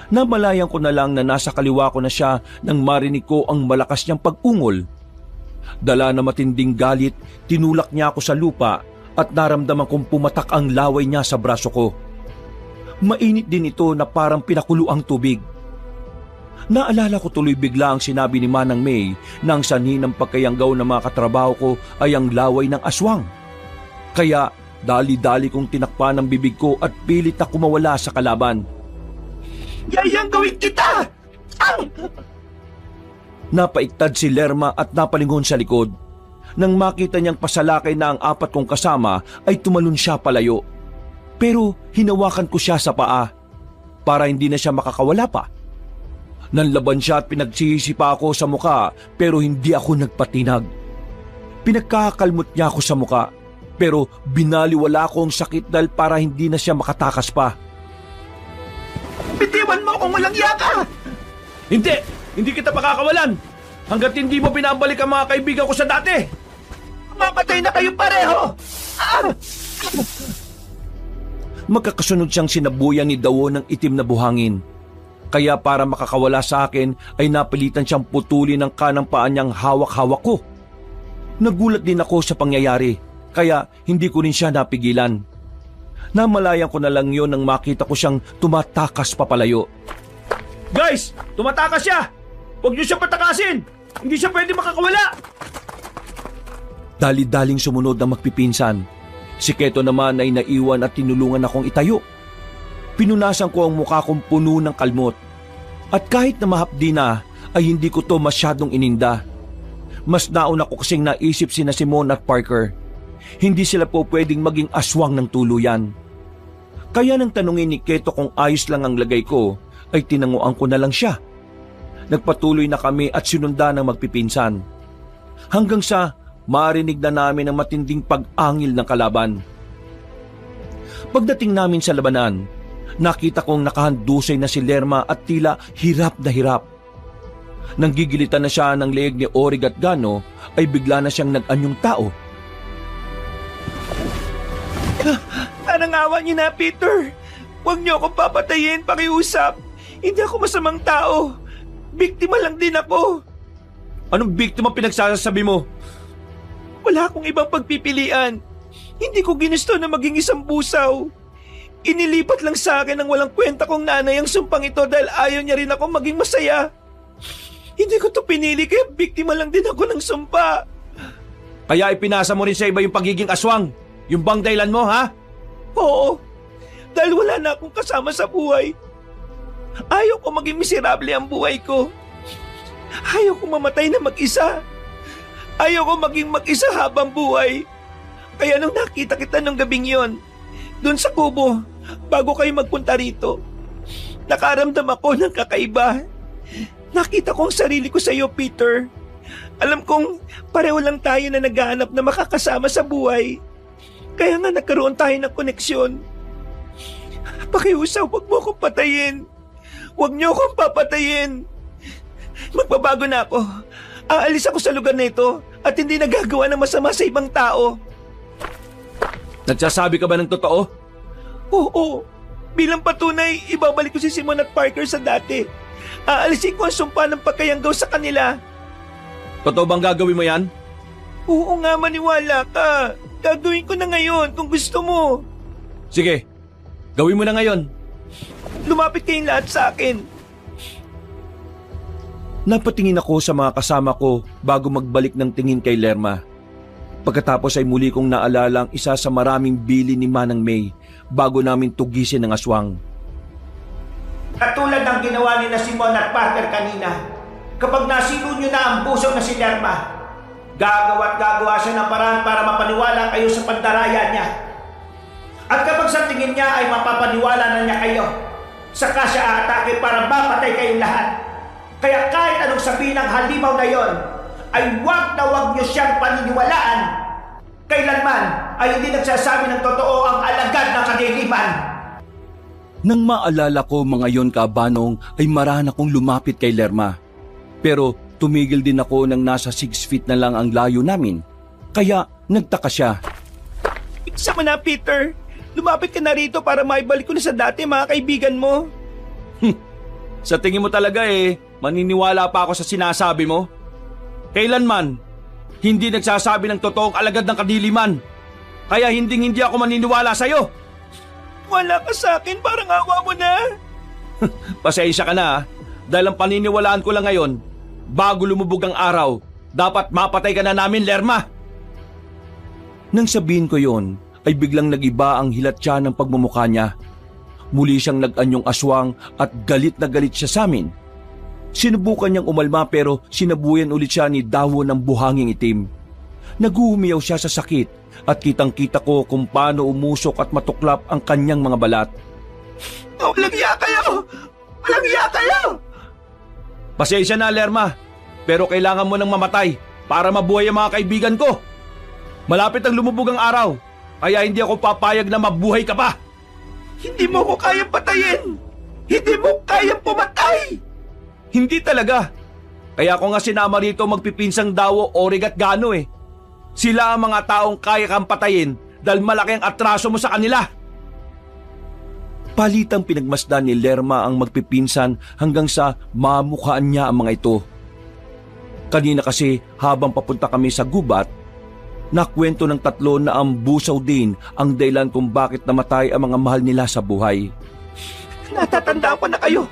Namalayan ko na lang na nasa kaliwa ko na siya nang marinig ko ang malakas niyang pag-ungol. Dala na matinding galit, tinulak niya ako sa lupa at naramdaman kong pumatak ang laway niya sa braso ko. Mainit din ito na parang pinakulo ang tubig. Naalala ko tuloy bigla ang sinabi ni Manang May na ang sanhi ng pagkayanggaw ng mga katrabaho ko ay ang laway ng aswang. Kaya dali-dali kong tinakpan ang bibig ko at pilit na kumawala sa kalaban. Yayanggawin kita! Napaiktad si Lerma at napalingon sa likod. Nang makita niyang pasalakay na ang apat kong kasama ay tumalon siya palayo. Pero hinawakan ko siya sa paa para hindi na siya makakawala pa. Nanlaban siya at pinagsihisi pa ako sa muka pero hindi ako nagpatinag. Pinagkakalmot niya ako sa muka pero binaliwala ko ang sakit dahil para hindi na siya makatakas pa. Bitiwan mo kung walang yaka! Hindi! Hindi kita pakakawalan! Hanggat hindi mo pinabalik ang mga kaibigan ko sa dati! Mapatay na kayo pareho! Magkakasunod siyang sinabuyan ni Dawo ng itim na buhangin. Kaya para makakawala sa akin ay napilitan siyang putulin ang kanang paa niyang hawak-hawak ko. Nagulat din ako sa pangyayari kaya hindi ko rin siya napigilan. Namalayan ko na lang yon nang makita ko siyang tumatakas papalayo. Guys! Tumatakas siya! Huwag niyo siya patakasin! Hindi siya pwede makakawala! Dali-daling sumunod ang magpipinsan. Si Keto naman ay naiwan at tinulungan akong itayo. Pinunasan ko ang mukha kong puno ng kalmot. At kahit na mahapdi na, ay hindi ko to masyadong ininda. Mas nauna ko kasing naisip sina Simon at Parker. Hindi sila po pwedeng maging aswang ng tuluyan. Kaya nang tanungin ni Keto kung ayos lang ang lagay ko, ay tinanguan ko na lang siya. Nagpatuloy na kami at sinundan ng magpipinsan. Hanggang sa marinig na namin ang matinding pag-angil ng kalaban. Pagdating namin sa labanan, nakita kong nakahandusay na si Lerma at tila hirap na hirap. Nang gigilitan na siya ng leeg ni Orig at Gano, ay bigla na siyang nag-anyong tao. Parang awa niyo na, Peter. Huwag niyo akong papatayin, pakiusap. Hindi ako masamang tao. Biktima lang din ako. Anong biktima pinagsasabi mo? Wala akong ibang pagpipilian. Hindi ko ginusto na maging isang busaw. Inilipat lang sa akin ng walang kwenta kong nanay ang sumpang ito dahil ayaw niya rin ako maging masaya. Hindi ko to pinili kaya biktima lang din ako ng sumpa. Kaya ipinasa mo rin sa iba yung pagiging aswang? Yung bang dahilan mo, ha? Oo, dahil wala na akong kasama sa buhay. Ayaw ko maging miserable ang buhay ko. Ayaw ko mamatay na mag-isa. Ayaw ko maging mag-isa habang buhay. Kaya nung nakita kita nung gabing yon, doon sa kubo, bago kayo magpunta rito, nakaramdam ako ng kakaiba. Nakita ko ang sarili ko sa iyo, Peter. Alam kong pareho lang tayo na naghahanap na makakasama sa buhay. Kaya nga nagkaroon tayo ng koneksyon. Pakiusap, huwag mo akong patayin. Huwag niyo akong papatayin. Magbabago na ako. Aalis ako sa lugar na ito at hindi nagagawa ng masama sa ibang tao. Nagsasabi ka ba ng totoo? Oo. Bilang patunay, ibabalik ko si Simon at Parker sa dati. Aalisin ko ang sumpa ng pagkayanggaw sa kanila. Totoo bang gagawin mo yan? Oo nga, maniwala ka. Gagawin ko na ngayon kung gusto mo. Sige, gawin mo na ngayon. Lumapit kayong lahat sa akin. Napatingin ako sa mga kasama ko bago magbalik ng tingin kay Lerma. Pagkatapos ay muli kong naalala ang isa sa maraming bili ni Manang May bago namin tugisin ng aswang. Katulad ng ginawa ni na Simon at Parker kanina, kapag nasilo nyo na ang busaw na si Lerma, gagawa siya ng paraan para mapaniwala kayo sa pandaraya niya. At kapag sa tingin niya ay mapapaniwala na niya kayo, saka siya aatake para mapatay kayong lahat. Kaya kahit anong sabihin ng halimaw na yon, ay wag na wag niyo siyang paniniwalaan. Kailanman ay hindi nagsasabi ng totoo ang alagad ng kadiliman. Nang maalala ko mga yon kabanong ay marahan akong lumapit kay Lerma. Pero tumigil din ako nang nasa 6 feet na lang ang layo namin. Kaya nagtaka siya. Isa mo na, Peter. Lumapit ka na rito para maibalik ko na sa dati mga kaibigan mo. Sa tingin mo talaga maniniwala pa ako sa sinasabi mo? Kailanman, hindi nagsasabi ng totoong alagad ng kadiliman. Kaya hindi ako maniniwala sa'yo. Wala ka sa akin, parang awa mo na. Pasensya ka na dahil ang paniniwalaan ko lang ngayon, bago lumubog ang araw, dapat mapatay ka na namin, Lerma. Nang sabihin ko yon, ay biglang nagiba ang hilat siya ng pagmumukha niya. Muli siyang nag-anyong aswang at galit na galit siya sa amin. Sinubukan niyang umalma pero sinabuyan ulit siya ni dawon ng buhanging itim. Naguhumiyaw siya sa sakit at kitang-kita ko kung paano umusok at matuklap ang kanyang mga balat. Walang iya kayo! Walang iya kayo! Pasensya na, Lerma, pero kailangan mo nang mamatay para mabuhay ang mga kaibigan ko. Malapit ang lumubog ang araw, kaya hindi ako papayag na mabuhay ka pa. Hindi mo ko kayang patayin! Hindi mo kayang pumatay! Hindi talaga. Kaya ako nga sinama rito magpipinsang Dawo, Orig at Gano Sila ang mga taong kaya kang patayin dahil malaki ang atraso mo sa kanila. Palitang pinagmasdan ni Lerma ang magpipinsan hanggang sa mamukhaan niya ang mga ito. Kanina kasi habang papunta kami sa gubat, nakwento ng tatlo na ang busaw din ang dahilan kung bakit namatay ang mga mahal nila sa buhay. Natatandaan ko na kayo.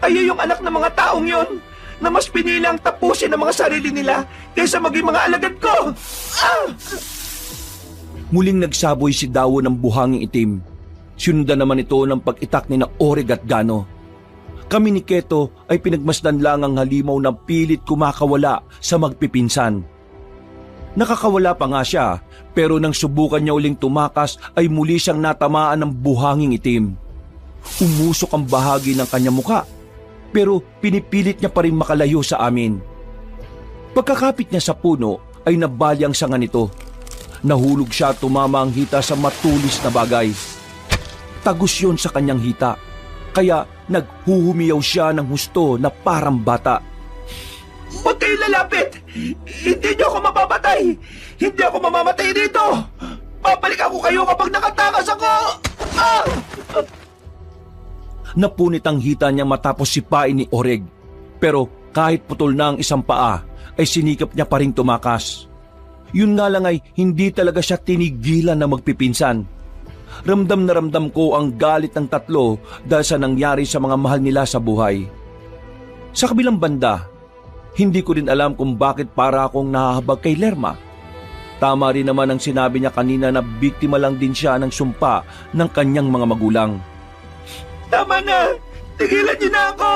Kayo yung anak ng mga taong yon na mas pinilang tapusin ang mga sarili nila kaysa maging mga alagad ko. Muling nagsaboy si Dawo ng buhanging itim. Sinundan naman ito ng pag-itak ni na Orig at Gano. Kami ni Keto ay pinagmasdan lang ang halimaw na pilit kumakawala sa magpipinsan. Nakakawala pa nga siya, pero nang subukan niya uling tumakas ay muli siyang natamaan ng buhanging itim. Umusok ang bahagi ng kanyang muka, pero pinipilit niya pa rin makalayo sa amin. Pagkakapit niya sa puno ay nabali ang sanga nito. Nahulog siya at tumama ang hita sa matulis na bagay. Tagus yun sa kanyang hita, kaya naghuhumiyaw siya ng husto na parang bata. Huwag kayo lalapit! Hindi niyo ako mapapatay! Hindi ako mamamatay dito! Babalik ako kayo kapag nakatakas ako! Napunit ang hita niyang matapos sipain ni Orig. Pero kahit putol na ang isang paa, ay sinikap niya pa rin tumakas. Yun nga lang ay hindi talaga siya tinigilan na magpipinsan. Ramdam na ramdam ko ang galit ng tatlo dahil sa nangyari sa mga mahal nila sa buhay. Sa kabilang banda, hindi ko rin alam kung bakit para akong nahahabag kay Lerma. Tama rin naman ang sinabi niya kanina na biktima lang din siya ng sumpa ng kanyang mga magulang. Tama na! Tigilan niyo na ako!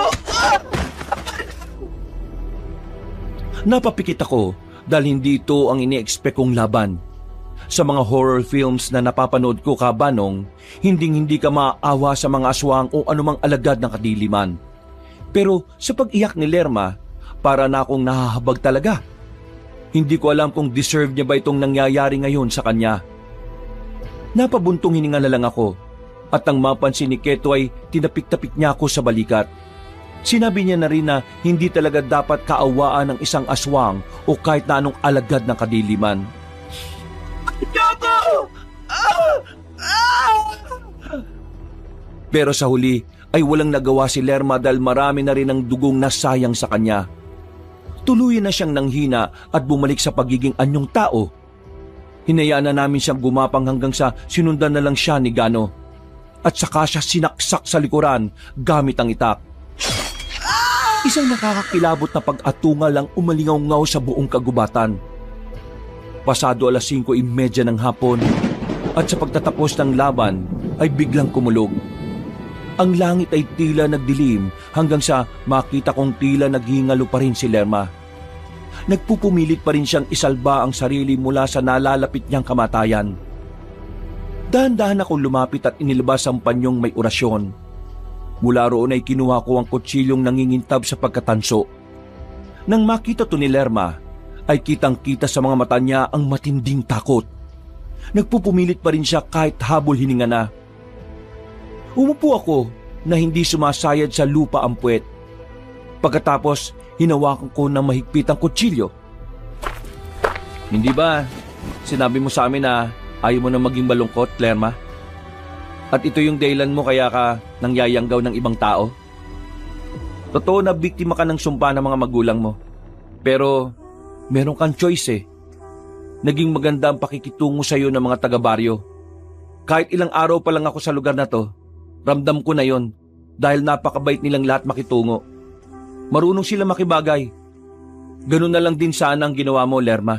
Napapikit ako dahil hindi ito ang ini-expect kong laban. Sa mga horror films na napapanood ko kabanong, hindi ka maaawa sa mga aswang o anumang alagad ng kadiliman. Pero sa pag-iyak ni Lerma, para na akong nahahabag talaga. Hindi ko alam kung deserve niya ba itong nangyayari ngayon sa kanya. Napabuntong hininga na lang ako. At nang mapansin ni Keto ay tinapik-tapik niya ako sa balikat. Sinabi niya na rin na hindi talaga dapat kaawaan ng isang aswang o kahit na anong alagad ng kadiliman. Yoko! Pero sa huli ay walang nagawa si Lerma dahil marami na rin ang dugong nasayang sa kanya. Tuluyan na siyang nanghina at bumalik sa pagiging anyong tao. Hinayaan na namin siyang gumapang hanggang sa sinundan na lang siya ni Gano. at saka siya sinaksak sa likuran gamit ang itak. Isang nakakakilabot na pag-atungal ang umalingaw-ngaw sa buong kagubatan. Pasado 5:30 ng hapon at sa pagtatapos ng laban ay biglang kumulog. Ang langit ay tila nagdilim hanggang sa makita kong tila naghingalo pa rin si Lerma. Nagpupumilit pa rin siyang isalba ang sarili mula sa nalalapit niyang kamatayan. Dahan-dahan akong lumapit at inilabas ang panyong may orasyon. Mula roon ay kinuha ko ang kutsilyong nangingintab sa pagkatanso. Nang makita to ni Lerma, ay kitang-kita sa mga mata niya ang matinding takot. Nagpupumilit pa rin siya kahit habol hininga na. Umupo ako na hindi sumasayad sa lupa ang puwet. Pagkatapos, hinawakan ko ng mahigpit ang kutsilyo. Hindi ba sinabi mo sa amin na ayaw mo na maging malungkot, Lerma? At ito yung dahilan mo kaya ka nangyayanggaw ng ibang tao? Totoo na biktima ka ng sumpa ng mga magulang mo. Pero meron kang choice eh. Naging maganda ang pakikitungo sa iyo ng mga taga-baryo. Kahit ilang araw pa lang ako sa lugar na to, ramdam ko na yon dahil napakabait nilang lahat makitungo. Marunong sila makibagay. Ganun na lang din sana ang ginawa mo, Lerma.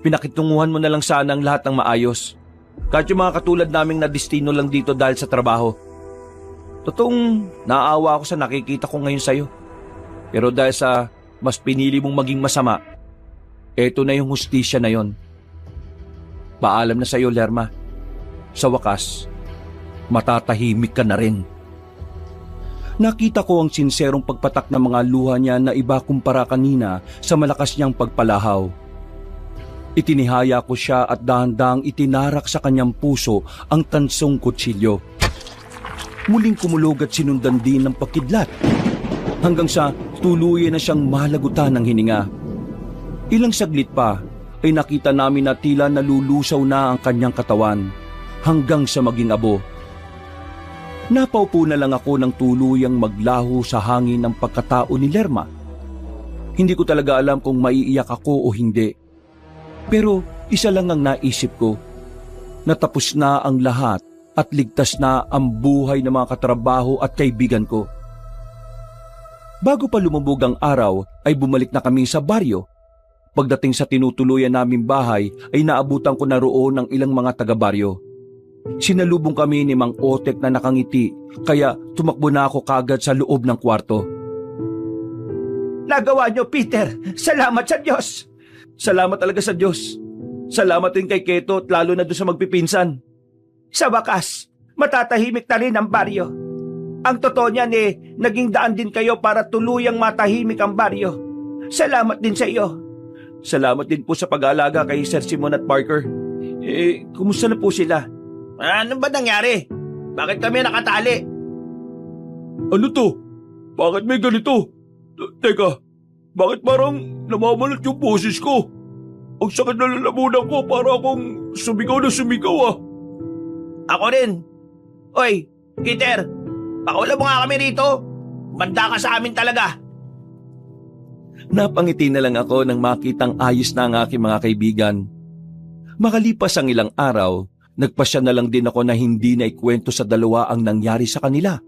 Pinakitunguhan mo na lang sana ang lahat ng maayos. Kahit yung mga katulad naming na destino lang dito dahil sa trabaho. Totoong naaawa ako sa nakikita ko ngayon sa'yo. Pero dahil sa mas pinili mong maging masama, eto na yung hustisya na yon. Paalam na sa'yo, Lerma. Sa wakas, matatahimik ka na rin. Nakita ko ang sinserong pagpatak ng mga luha niya na iba kumpara kanina sa malakas niyang pagpalahaw. Itinihaya ko siya at dahan-dahang itinarak sa kanyang puso ang tansong kutsilyo. Muling kumulog at sinundan din ng pakidlat hanggang sa tuluyan na siyang malagutan ng hininga. Ilang saglit pa ay nakita namin na tila nalulusaw na ang kanyang katawan hanggang sa maging abo. Napaupo na lang ako ng tuluyang maglaho sa hangin ng pagkatao ni Lerma. Hindi ko talaga alam kung maiiyak ako o hindi. Pero isa lang ang naisip ko, natapos na ang lahat at ligtas na ang buhay ng mga katrabaho at kaibigan ko. Bago pa lumubog ang araw ay bumalik na kami sa baryo. Pagdating sa tinutuluyan naming bahay ay naabutan ko na roon ng ilang mga taga-baryo. Sinalubong kami ni Mang Otek na nakangiti kaya tumakbo na ako kagad sa loob ng kwarto. Nagawa niyo, Peter. Salamat sa Diyos. Salamat talaga sa Diyos. Salamat din kay Keto at lalo na doon sa magpipinsan. Sa wakas, matatahimik na rin ang baryo. Ang totoo niyan naging daan din kayo para tuluyang matahimik ang baryo. Salamat din sa iyo. Salamat din po sa pag-aalaga kay Sir Simon at Parker. Kumusta na po sila? Ano ba nangyari? Bakit kami nakatali? Ano to? Bakit may ganito? Teka, bakit parang namamalat yung boses ko? Ang sakit na lalamunan ko para akong sumigaw na sumigaw ah. Ako rin. Oy, Peter, pakawala mo nga kami rito. Banda ka sa amin talaga. Napangiti na lang ako nang makitang ayos na ang aking mga kaibigan. Makalipas ang ilang araw, nagpasya na lang din ako na hindi na ikwento sa dalawa ang nangyari sa kanila.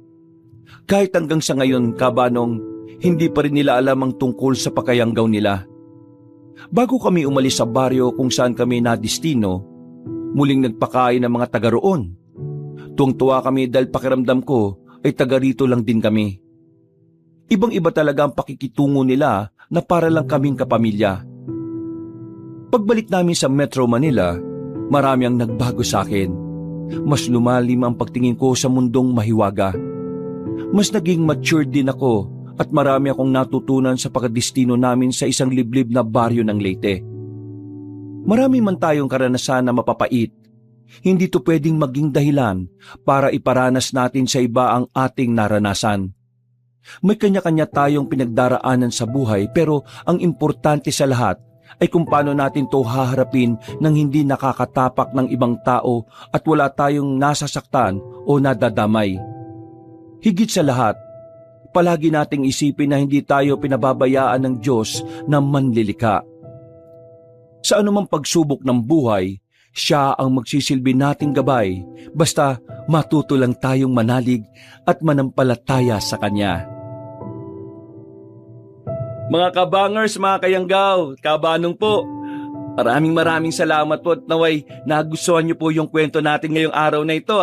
Kahit hanggang sa ngayon, kabanong, hindi pa rin nila alam ang tungkol sa pakayanggaw nila. Bago kami umalis sa baryo kung saan kami nadistino, muling nagpakain ng mga taga roon. Tuwang-tuwa kami dahil pakiramdam ko ay taga rito lang din kami. Ibang-iba talaga ang pakikitungo nila na para lang kaming kapamilya. Pagbalik namin sa Metro Manila, marami ang nagbago sa akin. Mas lumalim ang pagtingin ko sa mundong mahiwaga. Mas naging mature din ako at marami akong natutunan sa pagkadestino namin sa isang liblib na baryo ng Leyte. Marami man tayong karanasan na mapapait, hindi to pwedeng maging dahilan para iparanas natin sa iba ang ating naranasan. May kanya-kanya tayong pinagdaraanan sa buhay pero ang importante sa lahat ay kung paano natin to haharapin nang hindi nakakatapak ng ibang tao at wala tayong nasasaktan o nadadamay. Higit sa lahat, palagi nating isipin na hindi tayo pinababayaan ng Diyos na manlilika. Sa anumang pagsubok ng buhay, siya ang magsisilbi nating gabay basta matuto lang tayong manalig at manampalataya sa Kanya. Mga kabangers, mga kayanggaw, kabanong po, maraming salamat po at naway nagustuhan niyo po yung kwento natin ngayong araw na ito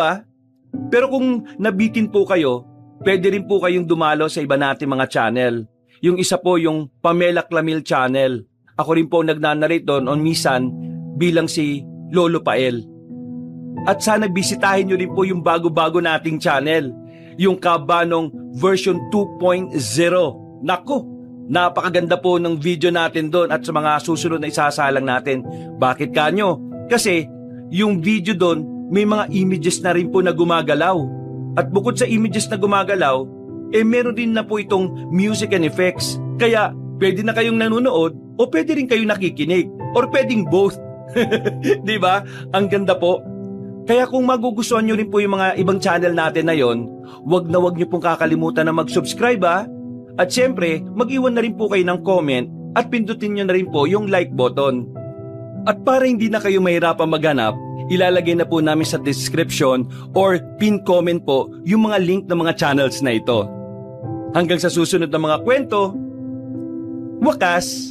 Pero kung nabitin po kayo, pwede rin po kayong dumalo sa iba nating mga channel. Yung isa po yung Pamela Clamil channel. Ako rin po nagnanarrate doon on minsan bilang si Lolo Pael. At sana bisitahin nyo rin po yung bago-bago nating channel, yung Kabanong version 2.0. Nako, napakaganda po ng video natin doon at sa mga susunod na isasalang natin. Bakit kanyo? Kasi yung video doon may mga images na rin po na gumagalaw. At bukod sa images na gumagalaw, meron din na po itong music and effects. Kaya pwede na kayong nanonood o pwede rin kayong nakikinig or pwedeng both. Di ba? Ang ganda po. Kaya kung magugustuhan nyo rin po yung mga ibang channel natin na yon, wag nyo pong kakalimutan na mag-subscribe At syempre, mag-iwan na rin po kayo ng comment at pindutin nyo na rin po yung like button. At para hindi na kayo mahirapang maghanap, ilalagay na po namin sa description or pin comment po yung mga link ng mga channels na ito. Hanggang sa susunod na mga kwento, wakas!